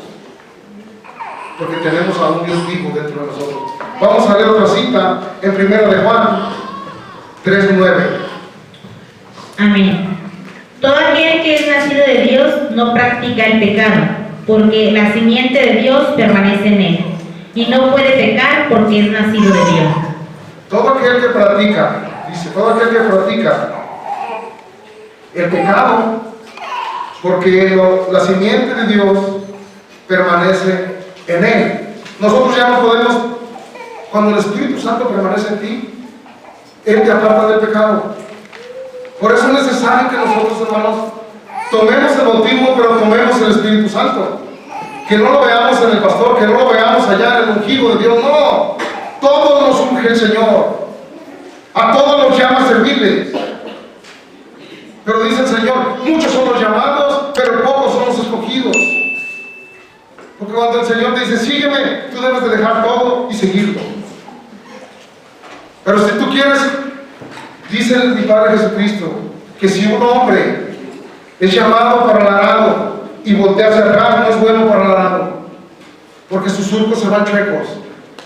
Porque tenemos a un Dios vivo dentro de nosotros. Vamos a leer otra cita en 1 de Juan 3:9. Amén. Todo aquel que es nacido de Dios no practica el pecado, porque la simiente de Dios permanece en él, y no puede pecar porque es nacido de Dios. Todo aquel que practica, dice, todo aquel que practica el pecado, porque la simiente de Dios permanece en él. Nosotros ya no podemos, cuando el Espíritu Santo permanece en ti, Él te aparta del pecado. Por eso es necesario que nosotros, hermanos, tomemos el bautismo, pero tomemos el Espíritu Santo. Que no lo veamos en el pastor, que no lo veamos allá en el ungido de Dios, no. Todos nos unge el Señor. A todos nos llama a servirle. Pero dice el Señor, muchos son los llamados, pero pocos son los escogidos. Porque cuando el Señor te dice, sígueme, tú debes de dejar todo y seguirlo. Pero si tú quieres, dice mi Padre Jesucristo, que si un hombre es llamado para el arado y voltea hacia atrás, no es bueno para el arado, porque sus surcos se van chuecos.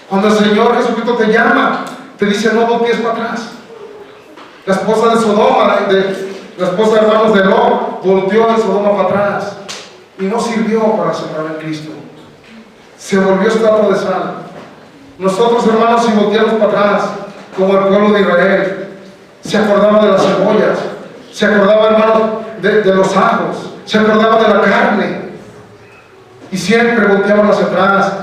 Cuando el Señor Jesucristo te llama, te dice, no voltees para atrás. La esposa de Sodoma, la esposa de hermanos de Lot, volteó de Sodoma para atrás y no sirvió para sembrar en Cristo. Se volvió estatua de sal. Nosotros, hermanos, si volteamos para atrás, como el pueblo de Israel, se acordaba de las cebollas, se acordaba, hermanos, de los ajos, se acordaba de la carne, y siempre volteaban hacia atrás.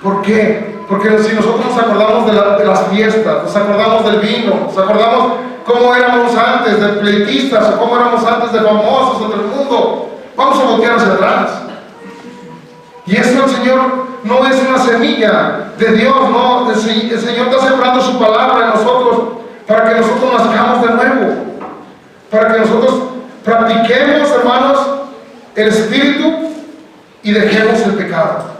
¿Por qué? Porque si nosotros nos acordamos de las fiestas, nos acordamos del vino, nos acordamos cómo éramos antes de pleitistas o cómo éramos antes de famosos entre el mundo, vamos a voltear hacia atrás. Y eso el Señor no es una semilla de Dios, no, el Señor está sembrando su palabra en nosotros para que nosotros nazcamos de nuevo, para que nosotros practiquemos, hermanos, el Espíritu y dejemos el pecado.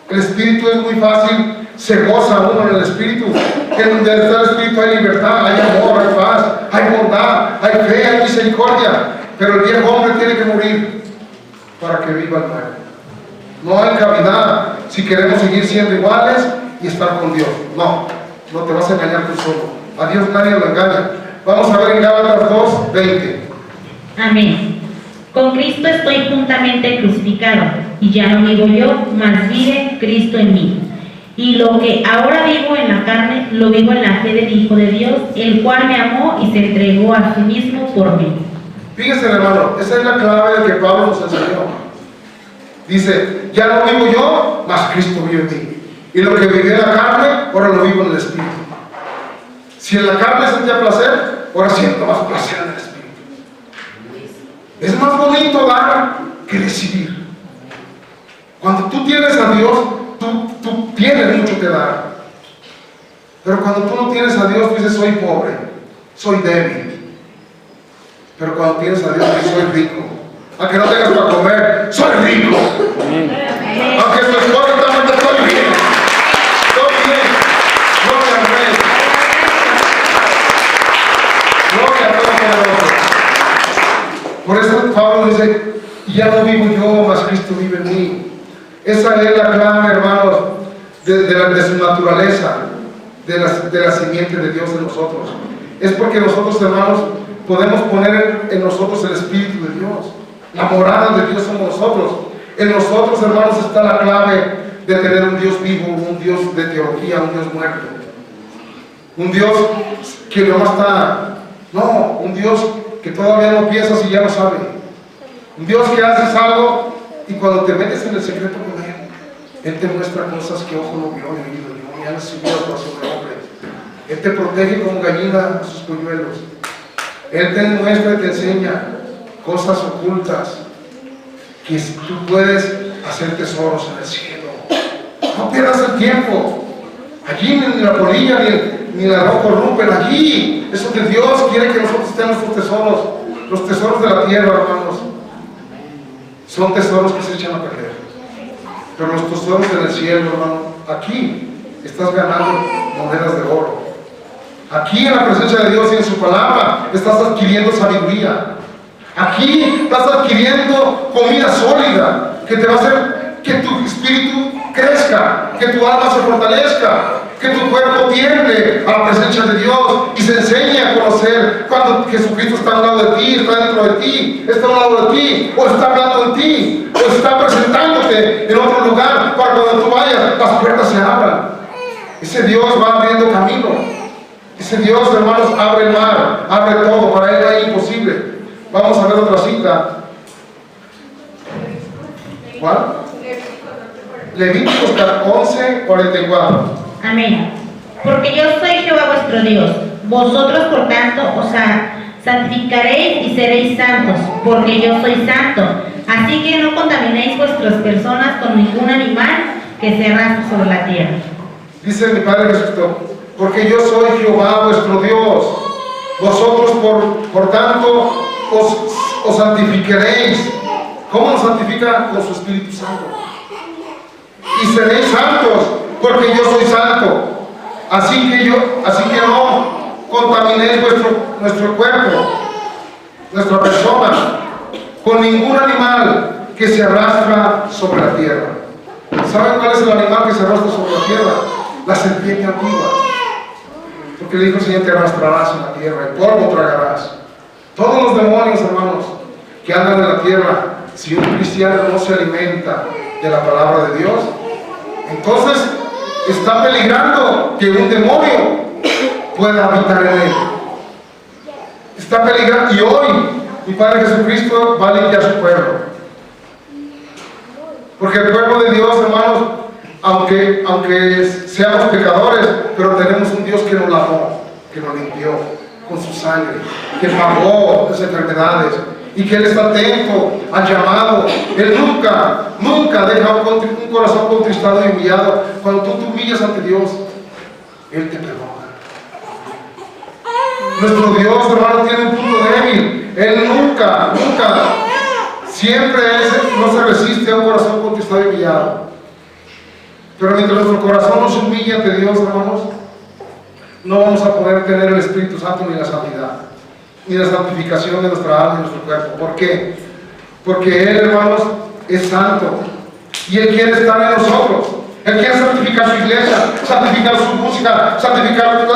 El Espíritu es muy fácil, se goza uno en el Espíritu. En donde está el Espíritu hay libertad, hay amor, hay paz, hay bondad, hay fe, hay misericordia. Pero el viejo hombre tiene que morir para que viva el nuevo. No hay cavidad si queremos seguir siendo iguales y estar con Dios. No, no te vas a engañar tú solo. A Dios nadie lo engaña. Vamos a ver en Gálatas 2:20. Amén. Con Cristo estoy juntamente crucificado, y ya no vivo yo, mas vive Cristo en mí. Y lo que ahora vivo en la carne, lo vivo en la fe del Hijo de Dios, el cual me amó y se entregó a sí mismo por mí. Fíjense, hermano, esa es la clave que Pablo nos enseñó. Dice, ya no vivo yo, mas Cristo vive en mí. Y lo que viví en la carne, ahora lo vivo en el Espíritu. Si en la carne sentía placer, ahora siento más placer en el Espíritu. Es más bonito dar que recibir. Cuando tú tienes a Dios, tú tienes mucho que dar. Pero cuando tú no tienes a Dios, tú dices, soy pobre, soy débil. Pero cuando tienes a Dios, dices, soy rico. Aunque no tengas para comer, soy rico. Aunque tu esposa también te estoy bien. Estoy bien. Gloria al Rey. Gloria a Todopoderoso. Por eso Pablo dice, ya no vivo yo, mas Cristo vive en mí. Esa es la clave, hermanos, de su naturaleza, de la simiente de Dios en nosotros. Es porque nosotros, hermanos, podemos poner en nosotros el Espíritu de Dios. La morada de Dios somos nosotros. En nosotros, hermanos, está la clave de tener un Dios vivo, un Dios de teología, un Dios muerto. Un Dios que no está, no, un Dios que todavía no piensas y ya lo sabe. Un Dios que haces algo y cuando te metes en el secreto con Él te muestra cosas que ojo no vio ni oído ni han subido al corazón del hombre. Él te protege como gallina a sus polluelos. Él te muestra y te enseña cosas ocultas que tú puedes hacer tesoros en el cielo. No pierdas el tiempo. Allí ni la polilla ni el arroz corrompen. Allí eso que Dios quiere que nosotros tenemos nuestros tesoros. Los tesoros de la tierra, hermanos, son tesoros que se echan a perder. Pero los tesoros en el cielo, hermano, aquí estás ganando monedas de oro. Aquí en la presencia de Dios y en su palabra estás adquiriendo sabiduría. Aquí estás adquiriendo comida sólida que te va a hacer que tu espíritu crezca, que tu alma se fortalezca, que tu cuerpo tiemble a la presencia de Dios y se enseñe a conocer cuando Jesucristo está a un lado de ti, está dentro de ti, está a un lado de ti, o está hablando en ti, o está presentándote en otro lugar para cuando tú vayas, las puertas se abran. Ese Dios va abriendo camino. Ese Dios, hermanos, abre el mar, abre todo, para Él no hay imposible. Vamos a ver otra cita. ¿Cuál? Levíticos 11:44. Amén. Porque yo soy Jehová vuestro Dios. Vosotros, por tanto, os santificaréis y seréis santos, porque yo soy santo. Así que no contaminéis vuestras personas con ningún animal que se arrastre sobre la tierra. Dice mi Padre Jesucristo, porque yo soy Jehová vuestro Dios. Vosotros por tanto os santificaréis. ¿Cómo nos santifica? Con su Espíritu Santo. Y seréis santos, porque yo soy santo. Así que no contaminéis nuestro cuerpo, nuestra persona, con ningún animal que se arrastra sobre la tierra. ¿Saben cuál es el animal que se arrastra sobre la tierra? La serpiente antigua. Porque le dijo el Señor: te arrastrarás en la tierra, el polvo tragarás. Todos los demonios, hermanos, que andan en la tierra, si un cristiano no se alimenta de la palabra de Dios, entonces está peligrando que un demonio pueda habitar en él. Está peligrando. Y hoy mi Padre Jesucristo va a limpiar su pueblo. Porque el pueblo de Dios, hermanos, aunque seamos pecadores, pero tenemos un Dios que nos lavó, que nos limpió con su sangre, que pagó las enfermedades, y que Él está atento al llamado. Él nunca deja un corazón contristado y humillado. Cuando tú te humillas ante Dios, Él te perdona. Nuestro Dios, hermano, tiene un punto débil. Él nunca, siempre no se resiste a un corazón contristado y humillado. Pero mientras nuestro corazón nos humilla ante Dios, hermanos, no vamos a poder tener el Espíritu Santo ni la santidad, ni la santificación de nuestra alma y nuestro cuerpo. ¿Por qué? Porque Él, hermanos, es santo y Él quiere estar en nosotros. Él quiere santificar su iglesia, santificar su música, santificar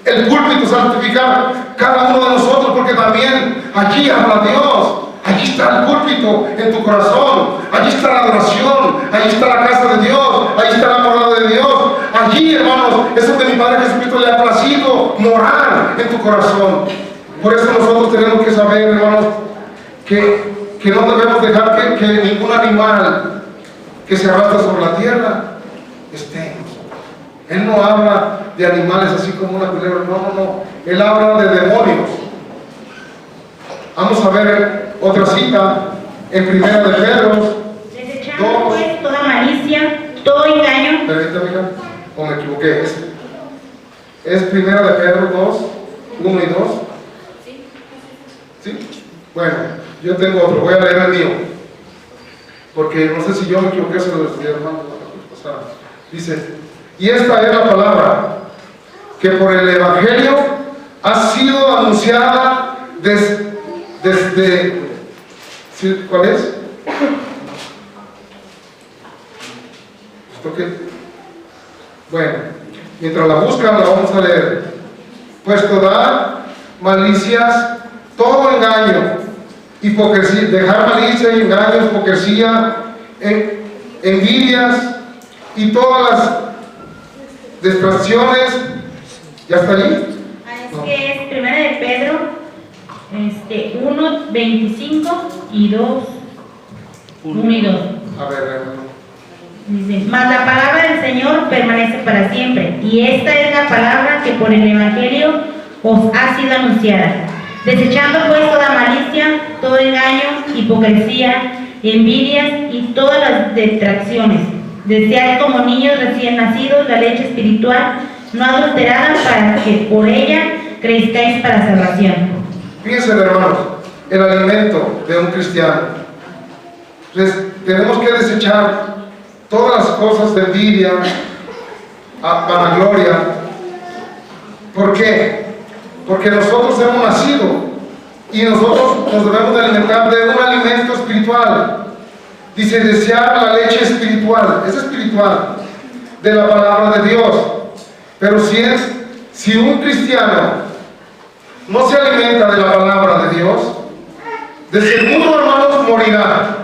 el púlpito, santificar cada uno de nosotros, porque también allí habla Dios. Allí está el púlpito en tu corazón, allí está la adoración, allí está la casa de Dios, allí está la morada de Dios. Allí, hermanos, es donde mi Padre Jesucristo le ha placido morar en tu corazón. Por eso nosotros tenemos que saber, hermanos, que no debemos dejar que ningún animal que se arrastra sobre la tierra esté en nosotros. Él no habla de animales así como una culebra, no. Él habla de demonios. Vamos a ver otra cita en 1 de Pedro. Desechando pues toda malicia, todo engaño. Permítame, hija, o me equivoqué. Es 1 de Pedro 2, 1 y 2. ¿Sí? Bueno, yo tengo otro, voy a leer el mío. Porque no sé si yo me equivoqué, se lo decía hermano. Dice: y esta es la palabra que por el Evangelio ha sido anunciada desde ¿sí? ¿Cuál es? ¿Esto qué? Bueno, mientras la buscan, la vamos a leer. Pues toda malicias, todo engaño, hipocresía, dejar malicia y engaño, hipocresía, envidias y todas las distracciones. ¿Ya está allí? Es que es 1 de Pedro 1, 25 y 2, 1 y 2. A ver. Dice: mas la palabra del Señor permanece para siempre, y esta es la palabra que por el Evangelio os ha sido anunciada. Desechando pues toda malicia, todo engaño, hipocresía, envidias y todas las detracciones. Desead como niños recién nacidos la leche espiritual, no adulterada, para que por ella crezcáis para salvación. Fíjense, hermanos, el alimento de un cristiano. Tenemos que desechar todas las cosas de envidia, vanagloria. ¿Por qué? Porque nosotros hemos nacido y nosotros nos debemos de alimentar de un alimento espiritual. Dice: desear la leche espiritual, es espiritual, de la palabra de Dios. Pero si un cristiano no se alimenta de la palabra de Dios, de seguro, hermanos, morirá.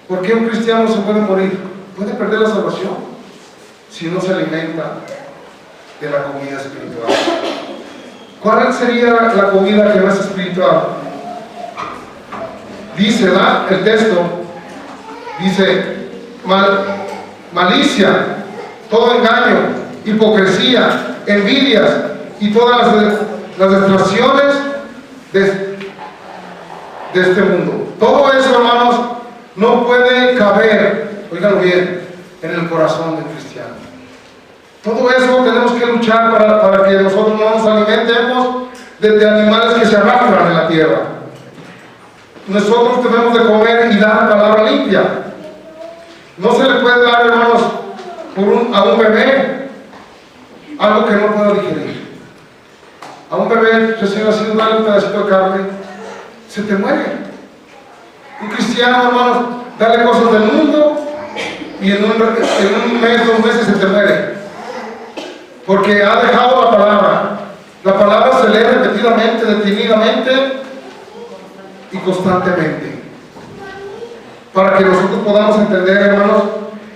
¿Por qué un cristiano se puede morir? Puede perder la salvación si no se alimenta de la comida espiritual. ¿Cuál sería la comida que no es espiritual? Dice el texto, dice: malicia, todo engaño, hipocresía, envidias y todas las distracciones de este mundo. Todo eso, hermanos, no puede caber, oigan bien, en el corazón del cristiano. Todo eso tenemos que luchar para que nosotros no nos alimentemos de animales que se arrastran en la tierra. Nosotros debemos de comer y dar palabra limpia. No se le puede dar, hermanos, a un bebé algo que no pueda digerir. A un bebé recién nacido, darle un pedacito de carne, se te muere. Un cristiano, hermanos, darle cosas del mundo y en un mes, 2 meses se te muere. Porque ha dejado la palabra. La palabra se lee repetidamente, detenidamente y constantemente. Para que nosotros podamos entender, hermanos,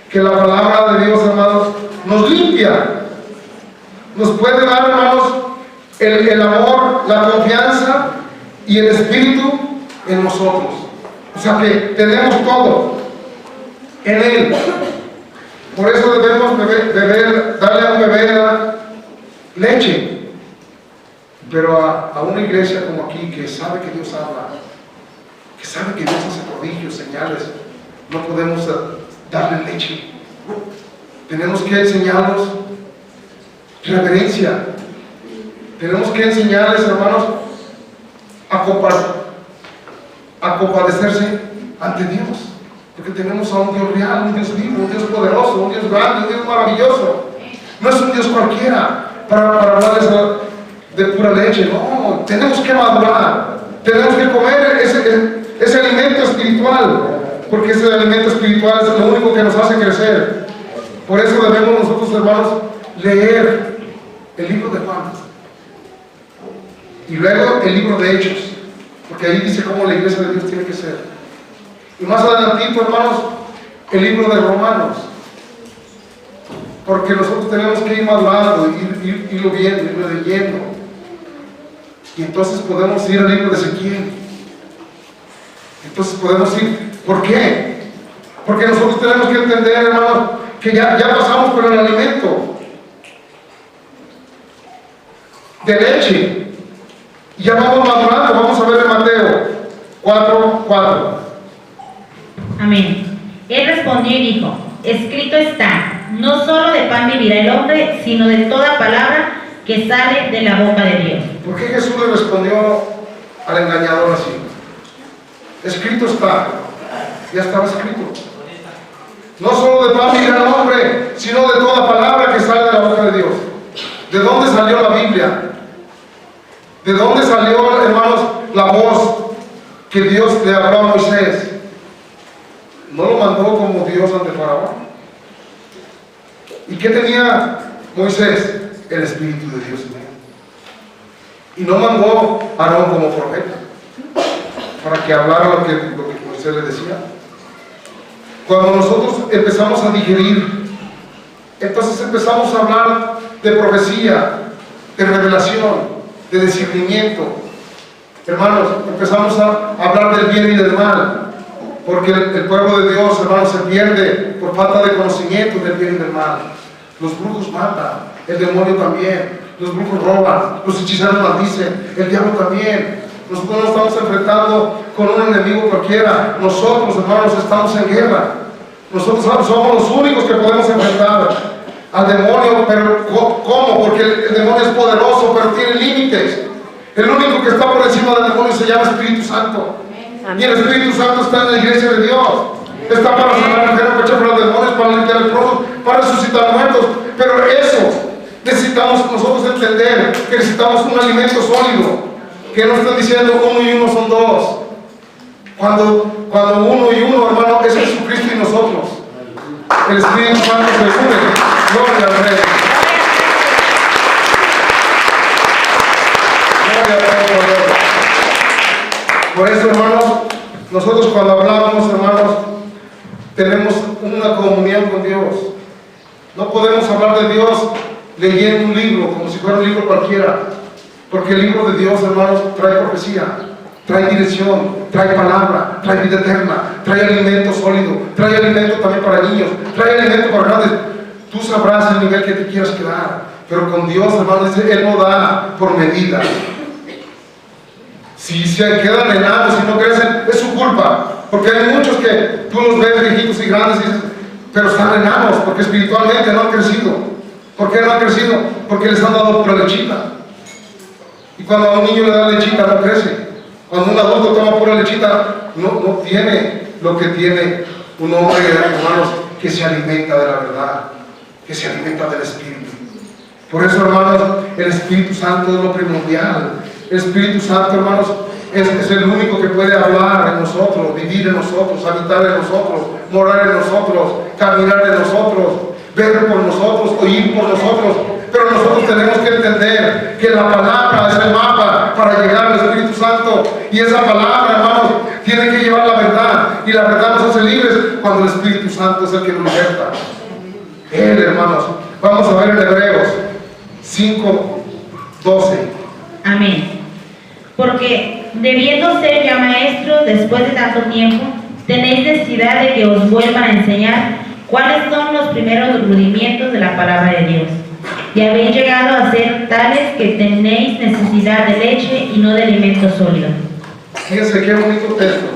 que la palabra de Dios, hermanos, nos limpia. Nos puede dar, hermanos, el amor, la confianza y el espíritu en nosotros. O sea que tenemos todo en Él. Por eso debemos darle a un bebé leche. Pero a una iglesia como aquí, que sabe que Dios habla, que sabe que Dios hace prodigios, señales, no podemos darle leche. Tenemos que enseñarlos reverencia. Tenemos que enseñarles, hermanos, a compadecerse ante Dios. Porque tenemos a un Dios real, un Dios vivo, un Dios poderoso, un Dios grande, un Dios maravilloso. No es un Dios cualquiera para hablarles de pura leche. No, tenemos que madurar. Tenemos que comer ese alimento espiritual. Porque ese alimento espiritual es lo único que nos hace crecer. Por eso debemos nosotros, hermanos, leer el libro de Juan. Y luego el libro de Hechos. Porque ahí dice cómo la iglesia de Dios tiene que ser. Y más adelantito, hermanos, el libro de Romanos. Porque nosotros tenemos que ir madurando, irlo viendo, irlo leyendo. Y entonces podemos ir al libro de Ezequiel. Entonces podemos ir. ¿Por qué? Porque nosotros tenemos que entender, hermanos, que ya pasamos por el alimento de leche. Y ya vamos madurando. Vamos a ver en Mateo 4:4. Amén. Él respondió y dijo: escrito está, no solo de pan vivirá el hombre, sino de toda palabra que sale de la boca de Dios. ¿Por qué Jesús le respondió al engañador así? Escrito está. Ya estaba escrito. No solo de pan vivirá el hombre, sino de toda palabra que sale de la boca de Dios. ¿De dónde salió la Biblia? ¿De dónde salió, hermanos, la voz que Dios le habló a Moisés? No lo mandó como Dios ante Faraón. ¿Y qué tenía Moisés? El Espíritu de Dios en él. Y no mandó a Aarón como profeta para que hablara lo que Moisés le decía. Cuando nosotros empezamos a digerir, entonces empezamos a hablar de profecía, de revelación, de discernimiento. Hermanos, empezamos a hablar del bien y del mal. Porque el pueblo de Dios, hermanos, se pierde por falta de conocimiento del bien y del mal. Los brujos matan, el demonio también, los brujos roban, los hechiceros maldicen, el diablo también. Nosotros no estamos enfrentando con un enemigo cualquiera. Nosotros, hermanos, estamos en guerra. Nosotros somos los únicos que podemos enfrentar al demonio. Pero ¿cómo? Porque el demonio es poderoso, pero tiene límites. El único que está por encima del demonio se llama Espíritu Santo. Y el Espíritu Santo está en la iglesia de Dios. Está para sanar enfermos, para echar fuera demonios, para limpiar leprosos, para resucitar muertos. Pero eso necesitamos nosotros entender, que necesitamos un alimento sólido. Que no están diciendo 1 y 1 son 2. Cuando 1 y 1, hermano, es Jesucristo y nosotros. El Espíritu Santo se une. Gloria al Rey. Gloria al Rey. Por eso, hermanos, nosotros cuando hablamos, hermanos, tenemos una comunión con Dios. No podemos hablar de Dios leyendo un libro, como si fuera un libro cualquiera. Porque el libro de Dios, hermanos, trae profecía, trae dirección, trae palabra, trae vida eterna, trae alimento sólido, trae alimento también para niños, trae alimento para grandes. Tú sabrás el nivel que te quieras quedar. Pero con Dios, hermanos, Él no da por medida. Si se quedan enanos y no crecen, es su culpa. Porque hay muchos que tú los ves viejitos y grandes, y dices, pero están enanos, porque espiritualmente no han crecido. ¿Por qué no han crecido? Porque les han dado pura lechita. Y cuando a un niño le da lechita, no crece. Cuando un adulto toma pura lechita, no tiene lo que tiene un hombre, hermanos, que se alimenta de la verdad, que se alimenta del Espíritu. Por eso, hermanos, el Espíritu Santo es lo primordial. El Espíritu Santo, hermanos, es el único que puede hablar en nosotros, vivir en nosotros, habitar en nosotros, morar en nosotros, caminar en nosotros, ver por nosotros, oír por nosotros. Pero nosotros tenemos que entender que la palabra es el mapa para llegar al Espíritu Santo. Y esa palabra, hermanos, tiene que llevar la verdad. Y la verdad nos hace libres cuando el Espíritu Santo es el que nos liberta. Él, hermanos. Vamos a ver en Hebreos 5:12. Amén. Porque debiendo ser ya maestros después de tanto tiempo, tenéis necesidad de que os vuelvan a enseñar cuáles son los primeros rudimientos de la palabra de Dios. Y habéis llegado a ser tales que tenéis necesidad de leche y no de alimento sólido. Fíjense qué bonito texto.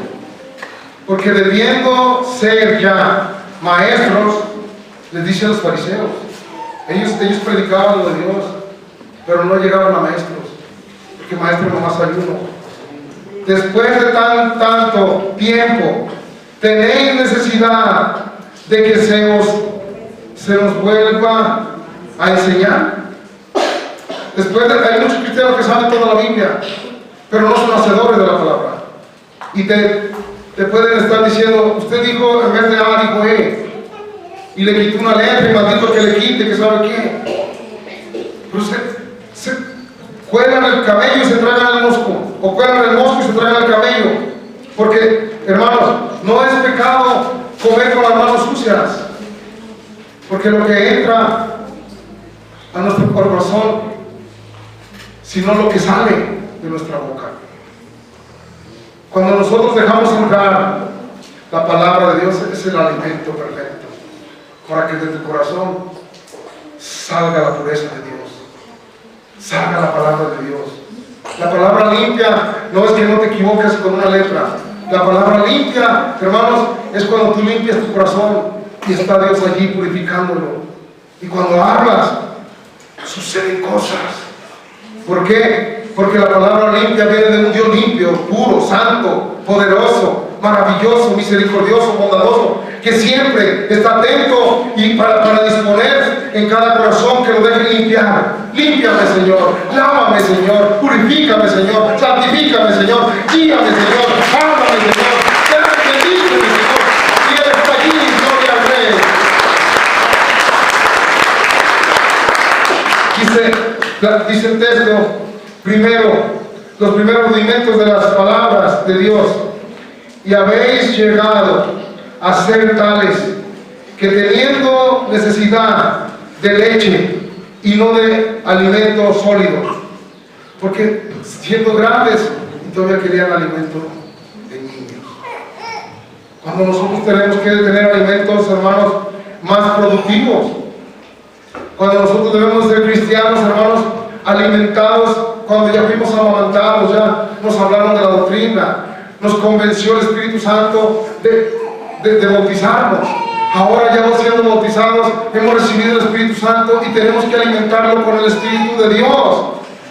Porque debiendo ser ya maestros, les dice a los fariseos, ellos predicaban lo de Dios, pero no llegaban a maestros, porque maestro nomás hay uno. Después de tanto tiempo, tenéis necesidad de que se nos vuelva a enseñar. Hay muchos cristianos que saben toda la Biblia, pero no son hacedores de la palabra. Y te pueden estar diciendo, usted dijo, en vez de A, dijo E. Y le quitó una letra y maldito que le quite, que sabe qué. Pero se cuelgan el cabello y se tragan el mosco. O cuelgan el mosco y se tragan el cabello. Porque, hermanos, no es pecado comer con las manos sucias. Porque lo que entra a nuestro corazón, sino lo que sale de nuestra boca. Cuando nosotros dejamos entrar la palabra de Dios, es el alimento perfecto para que de tu corazón salga la pureza de Dios, salga la palabra de Dios. La palabra limpia no es que no te equivoques con una letra. La palabra limpia, hermanos, es cuando tú limpias tu corazón y está Dios allí purificándolo. Y cuando hablas, suceden cosas. ¿Por qué? Porque la palabra limpia viene de un Dios limpio, puro, santo, poderoso, maravilloso, misericordioso, bondadoso, que siempre está atento y para disponer en cada corazón que lo deje limpiar. Límpiame, Señor, lávame, Señor, purifícame, Señor, santifícame, Señor, guíame, Señor, háblame, Señor, bendíceme, Señor, y Él está allí, gloria al Rey. Dice el texto, los primeros rudimentos de las palabras de Dios, y habéis llegado a ser tales que teniendo necesidad de leche y no de alimento sólido, porque siendo grandes todavía querían alimento de niños. Cuando nosotros tenemos que tener alimentos, hermanos, más productivos, cuando nosotros debemos ser cristianos, hermanos, alimentados, cuando ya fuimos amamantados, ya nos hablaron de la doctrina, nos convenció el Espíritu Santo de bautizarnos. Ahora ya siendo bautizados, hemos recibido el Espíritu Santo y tenemos que alimentarlo con el Espíritu de Dios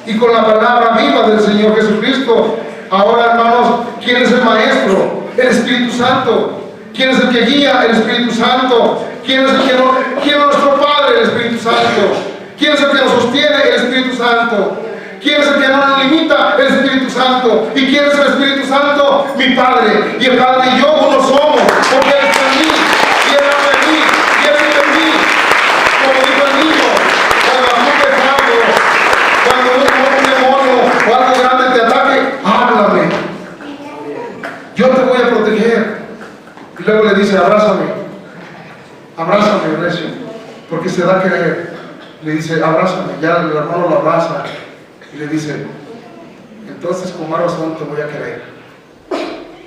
y con la palabra viva del Señor Jesucristo. Ahora, hermanos, ¿quién es el Maestro? El Espíritu Santo. ¿Quién es el que guía? El Espíritu Santo. ¿Quién es nuestro Padre? El Espíritu Santo. ¿Quién es el que nos sostiene? El Espíritu Santo. ¿Quién es el que no nos limita? El Espíritu Santo. ¿Y quién es el Espíritu Santo? Mi Padre. Y el Padre y yo uno somos, porque Él está en mí, y Él habla en mí, y Él vive en mí. Como dijo el niño, cuando apuntes algo, cuando un demonio o algo grande te ataque, háblame. Yo te voy a proteger. Y luego le dice, abrázame, recio, porque se da a querer. Le dice, abrázame, ya el hermano lo abraza y le dice, entonces con más razón te voy a querer.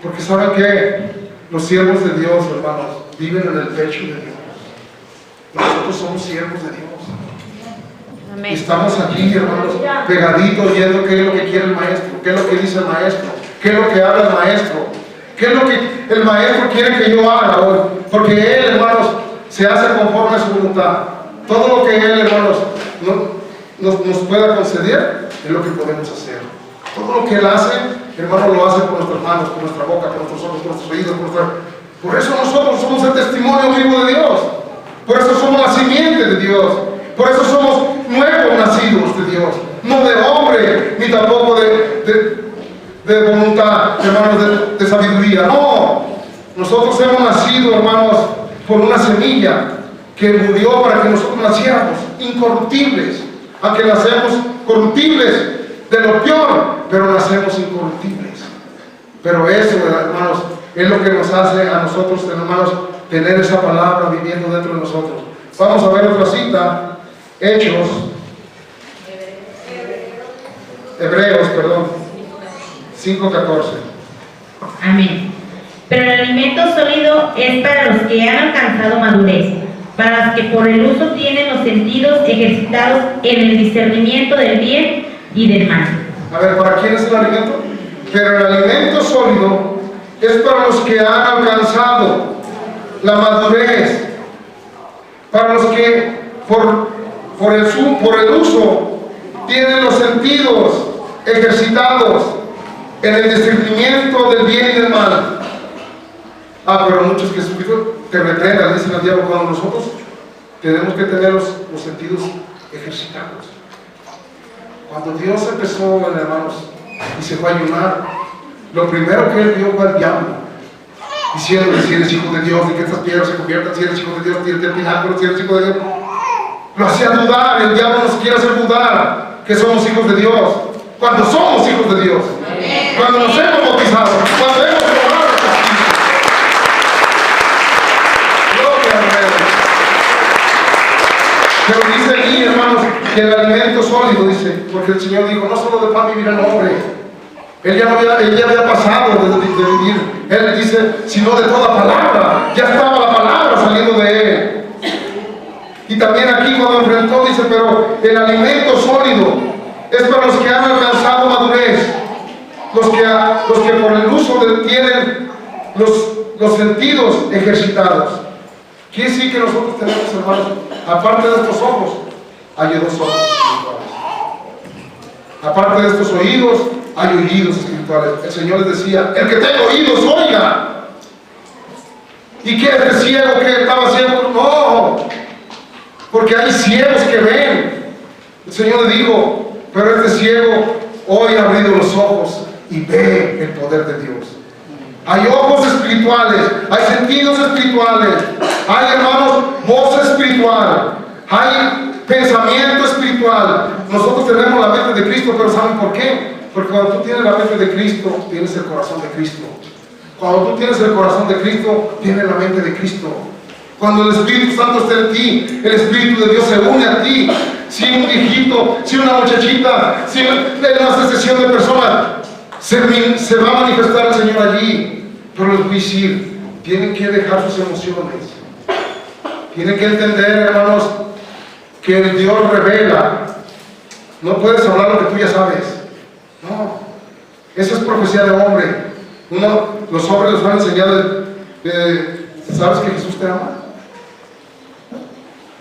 Porque ¿saben qué? Los siervos de Dios, hermanos, viven en el pecho de Dios. Nosotros somos siervos de Dios. Amén. Y estamos aquí, hermanos, pegaditos, viendo qué es lo que quiere el Maestro, qué es lo que dice el Maestro, qué es lo que habla el Maestro, qué es lo que el Maestro quiere que yo haga hoy. Porque Él, hermanos, se hace conforme a su voluntad. Todo lo que Él, hermanos, nos pueda conceder, es lo que podemos hacer. Todo lo que Él hace, hermano, lo hace con nuestras manos, con nuestra boca, con nuestros ojos, con nuestros oídos, Por eso nosotros somos el testimonio vivo de Dios. Por eso somos la simiente de Dios. Por eso somos nuevos nacidos de Dios. No de hombre, ni tampoco de voluntad, hermanos, de sabiduría. No, nosotros hemos nacido, hermanos, por una semilla que murió para que nosotros naciéramos incorruptibles. Aunque nacemos corruptibles de lo peor, pero nacemos incorruptibles. Pero eso, hermanos, es lo que nos hace a nosotros, hermanos, tener esa palabra viviendo dentro de nosotros. Vamos a ver otra cita, Hebreos, 5:14. Amén. Pero el alimento sólido es para los que han alcanzado madurez, para los que por el uso tienen los sentidos ejercitados en el discernimiento del bien y del mal. A ver, ¿para quién es el alimento? Pero el alimento sólido es para los que han alcanzado la madurez, para los que por el uso tienen los sentidos ejercitados en el discernimiento del bien y del mal. Pero muchos que te reprendan, dicen al diablo, cuando nosotros tenemos que tener los sentidos ejercitados. Cuando Dios empezó, hermanos, y se fue a ayunar, lo primero que Él vio fue al diablo, diciéndole: si eres hijo de Dios, de que estas piedras se conviertan; si eres hijo de Dios, tírate el pináculo; si eres hijo de Dios. Lo hacía dudar. El diablo nos quiere hacer dudar que somos hijos de Dios, cuando somos hijos de Dios, cuando nos hemos bautizado, cuando hemos orado. Pero dice aquí, hermanos, que el alimento sólido, dice, porque el Señor dijo: no solo de pan vivirá el hombre. Él ya había pasado de vivir. Él dice: sino de toda palabra. Ya estaba la palabra saliendo de Él. Y también aquí cuando enfrentó, dice: pero el alimento sólido es para los que han alcanzado madurez, los que por el uso tienen los sentidos ejercitados. Quiere decir que nosotros tenemos, hermanos, aparte de estos ojos, hay dos ojos espirituales. Aparte de estos oídos, hay oídos espirituales. El Señor les decía: el que tenga oídos, oiga. ¿Y qué este ciego que estaba ciego? No, porque hay ciegos que ven. El Señor le dijo: pero este ciego hoy ha abrido los ojos y ve el poder de Dios. Hay ojos espirituales, hay sentidos espirituales, hay, hermanos, voz espiritual, hay pensamiento espiritual. Nosotros tenemos la mente de Cristo, pero ¿saben por qué? Porque cuando tú tienes la mente de Cristo, tienes el corazón de Cristo. Cuando tú tienes el corazón de Cristo, tienes la mente de Cristo. Cuando el Espíritu Santo está en ti, el Espíritu de Dios se une a ti. Si un viejito, si una muchachita, si una asociación de personas, se va a manifestar el Señor allí. Pero les voy a decir, tienen que dejar sus emociones. Tienen que entender, hermanos, que el Dios revela. No puedes hablar lo que tú ya sabes. No, eso es profecía de hombre. Los hombres les van a enseñar ¿sabes que Jesús te ama?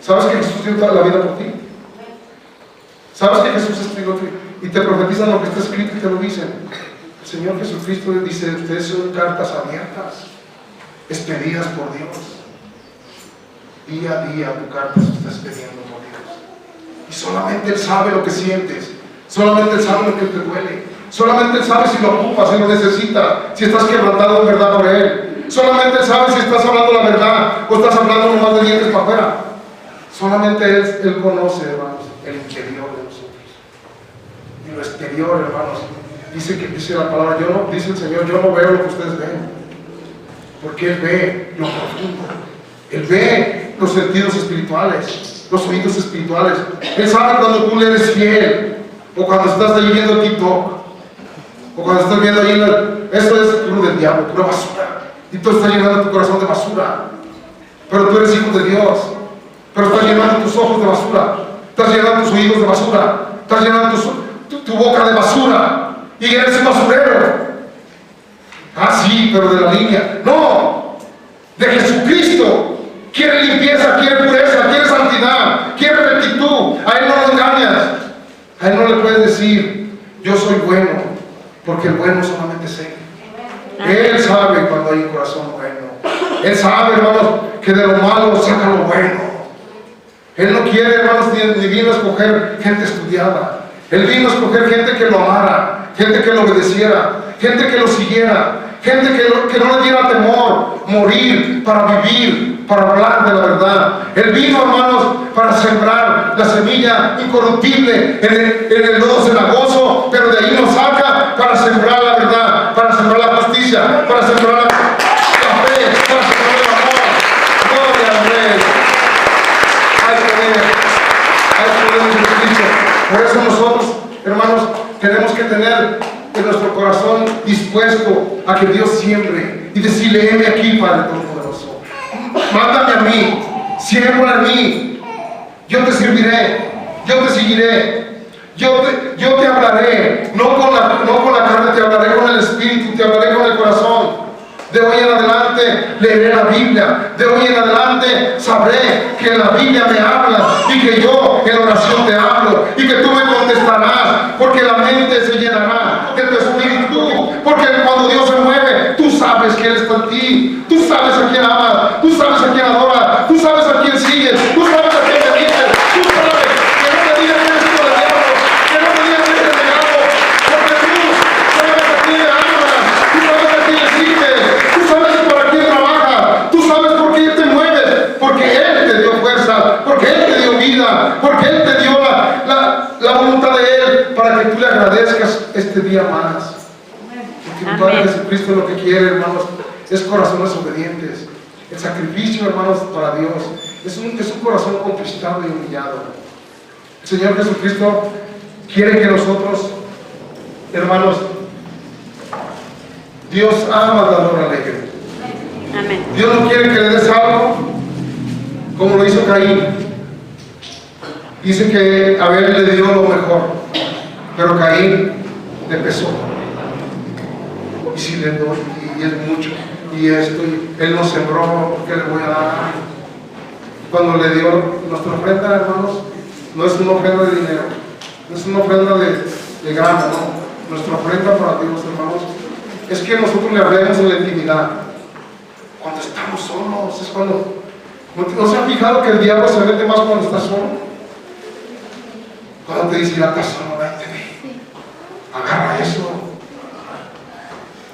¿Sabes que Jesús dio toda la vida por ti? ¿Sabes que Jesús escribió y te profetizan lo que está escrito y te lo dicen? El Señor Jesucristo dice: ustedes son cartas abiertas, expedidas por Dios. Día a día tu carta se está expediendo por Dios. Y solamente Él sabe lo que sientes. Solamente Él sabe lo que te duele. Solamente Él sabe si lo ocupas, si lo necesitas, si estás quebrantado en verdad por Él. Solamente Él sabe si estás hablando la verdad o estás hablando nomás de dientes para afuera. Solamente Él conoce, hermanos, el interior de nosotros. Y lo exterior, hermanos, dice la palabra, dice el Señor: yo no veo lo que ustedes ven. Porque Él ve lo profundo. Él ve los sentidos espirituales, los oídos espirituales. Él sabe cuando tú le eres fiel, o cuando estás ahí viendo TikTok, o cuando estás viendo ahí, eso es puro del diablo, pura basura. Y tú estás llenando tu corazón de basura. Pero tú eres hijo de Dios. Pero estás llenando tus ojos de basura, estás llenando tus oídos de basura, estás llenando tu boca de basura, y eres un basurero. Sí, pero de la línea. No, de Jesucristo. Quiere limpieza, quiere pureza, quiere santidad, quiere rectitud. A Él no lo engañas. A Él no le puedes decir: porque el bueno solamente es Él. Él sabe cuando hay un corazón bueno. Él sabe, hermanos, que de lo malo saca lo bueno. Él no quiere, hermanos, ni vino a escoger gente estudiada. Él vino a escoger gente que lo amara, gente que lo obedeciera, gente que lo siguiera, gente que no le diera temor morir para vivir, para hablar de la verdad. Él vino, hermanos, para sembrar la semilla incorruptible en el lodo cenagoso, pero de ahí nos saca para sembrar la verdad, para sembrar la justicia, para sembrar la fe, para sembrar el amor. Gloria al Rey. Hay poder en Jesucristo. Por eso nosotros, hermanos, tenemos que tener en nuestro corazón dispuesto a que Dios siembre y decirle: heme aquí, Padre Todopoderoso. Mándame a mí, siembra en mí. Yo te serviré, yo te seguiré, yo te hablaré, no con la carne te hablaré, con el Espíritu te hablaré, con el corazón. De hoy en adelante leeré la Biblia. De hoy en adelante sabré que en la Biblia me hablas y que yo en oración te hablo y que tú me contestarás, porque la mente se llenará de tu Espíritu. Porque cuando Dios se mueve, tú sabes que Él está en ti. Tú sabes a quién amas, tú sabes a quién adoras, tú sabes a quién sigues, tú sabes a quién te dices, tú sabes que no te digas que eres hijo del diablo, que no te digas que eres negado, porque tú sabes a quién le amas, tú sabes a quién le sigues. Tú sabes para quién trabajas, tú sabes por qué te mueves, porque Él te dio fuerza, porque Él te dio vida, porque Él te dio la voluntad de Él para que tú le agradezcas este día más. Porque el Padre Jesucristo lo que quiere, hermanos, es corazones obedientes. El sacrificio, hermanos, para Dios es un corazón contristado y humillado. El Señor Jesucristo quiere que nosotros, hermanos, Dios ama al dador alegre. Amén. Dios no quiere que le des algo como lo hizo Caín. Dice que Abel le dio lo mejor, pero Caín le pesó. Y si le doy, y es mucho, y esto, y él no sembró, ¿qué le voy a dar? Cuando le dio nuestra ofrenda, hermanos, no es una ofrenda de dinero, no es una ofrenda de grano, no. Nuestra ofrenda para Dios, hermanos, es que nosotros le hablemos en la intimidad. Cuando estamos solos, es cuando... ¿No se han fijado que el diablo se mete más cuando está solo? Cuando te dice: ya estás solo, vete, agarra eso,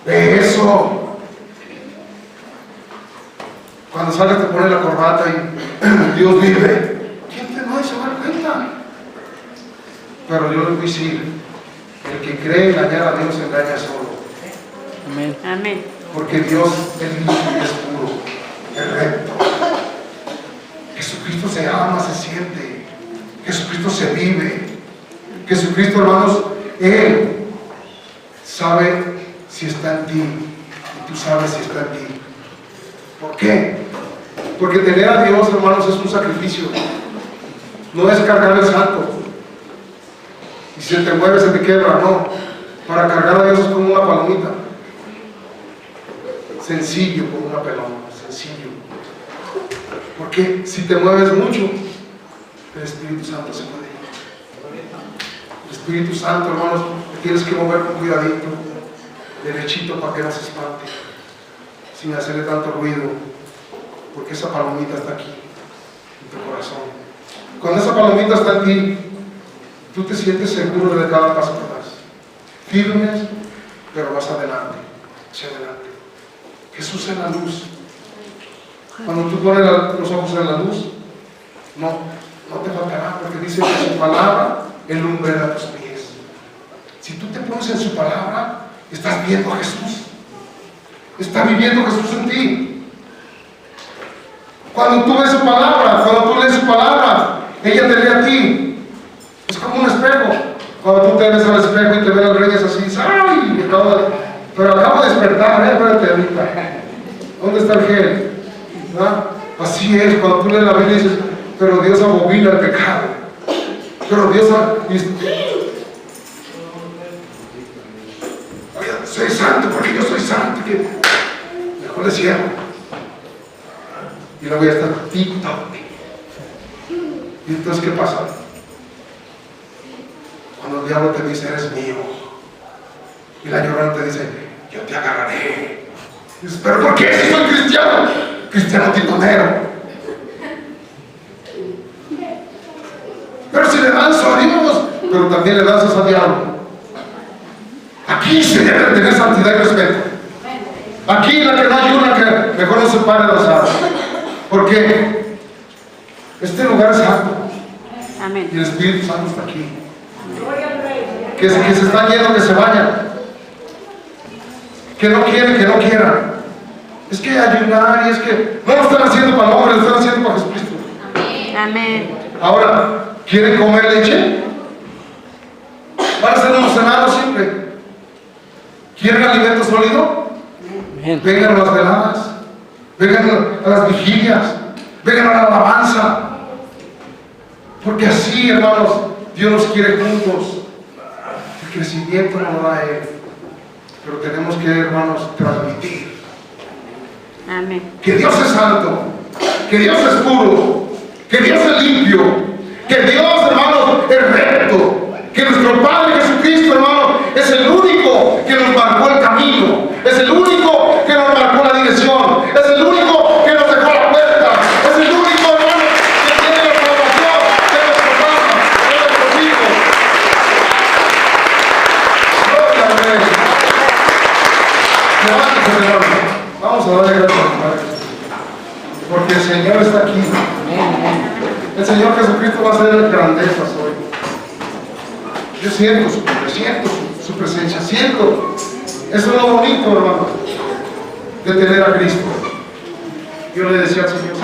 ve eso. Cuando sales te pone la corbata y Dios vive. ¿Quién te no se da cuenta? Pero yo les voy a decir: el que cree engañar a Dios engaña solo. Amén. Amén. Porque Dios es limpio, es puro, es recto. Jesucristo se ama, se siente. Jesucristo se vive. Jesucristo, hermanos, Él sabe si está en ti y tú sabes si está en ti. ¿Por qué? Porque tener a Dios, hermanos, es un sacrificio. No es cargar el santo. Y si se te mueve, se te quebra, no. Para cargar a Dios es como una palomita. Sencillo como una pelota, sencillo. Porque si te mueves mucho, el Espíritu Santo se puede ir. El Espíritu Santo, hermanos, te tienes que mover con cuidadito, derechito, para que no se espante, sin hacerle tanto ruido, porque esa palomita está aquí, en tu corazón. Cuando esa palomita está en ti, tú te sientes seguro de cada paso que das. Firmes, pero vas adelante, hacia adelante. Jesús en la luz. Cuando tú pones los ojos en la luz, no te faltará, porque dice que su palabra alumbrará tus pies. Si tú te pones en su palabra, estás viendo a Jesús. Está viviendo Jesús en ti. Cuando tú ves su palabra, cuando tú lees su palabra, ella te lee a ti. Es como un espejo. Cuando tú te ves al espejo y te ves al rey, es así, ¡ay! Pero acabo de despertar, espérate ahorita. ¿Dónde está el gel? ¿Verdad? Así es, cuando tú lees la Biblia dices: pero Dios abomina el pecado. Pero Dios soy santo porque yo soy santo. Mejor le cierro. Y luego ya está TikTok. ¿Y entonces qué pasa? Cuando el diablo te dice: eres mío, Y la llorona te dice, yo te agarraré. Y dices, ¿pero por qué si soy cristiano? Cristiano titonero. Pero si le lanzo a Dios, pero también le lanzas al diablo. Aquí se debe tener santidad y respeto. Aquí la que no hay una que mejor no se pare de las alas. Porque este lugar es santo. Amén. Y el Espíritu Santo está aquí. Que se están yendo, que se vayan. Que no quieren, que no quieran. Es que ayunar y es que no lo están haciendo para el hombre, lo están haciendo para Jesucristo. Amén. Ahora, ¿quieren comer leche? Van a ser unos enanos siempre. ¿Quieren alimento sólido? Vengan a las veladas, vengan a las vigilias, vengan a la alabanza. Porque así, hermanos, Dios nos quiere juntos. El crecimiento nos lo da Él. Pero tenemos que, hermanos, transmitir Amén. que Dios es santo, que Dios es puro, que Dios es limpio, que Dios, hermanos, es recto, que nuestro Padre Jesucristo, hermano, es el único que nos marcó el camino, es el único que nos marcó la dirección, es el único que nos dejó la puerta, es el único, hermano, que tiene la salvación de nuestro alma, de nuestros hijos. Gloria al Rey. Levántese, hermano. Vamos a darle gracias al Padre, porque el Señor está aquí. El Señor Jesucristo va a hacer grandezas hoy. Yo siento su presencia, siento. Eso es lo bonito, hermano, de tener a Cristo. Yo le decía al Señor,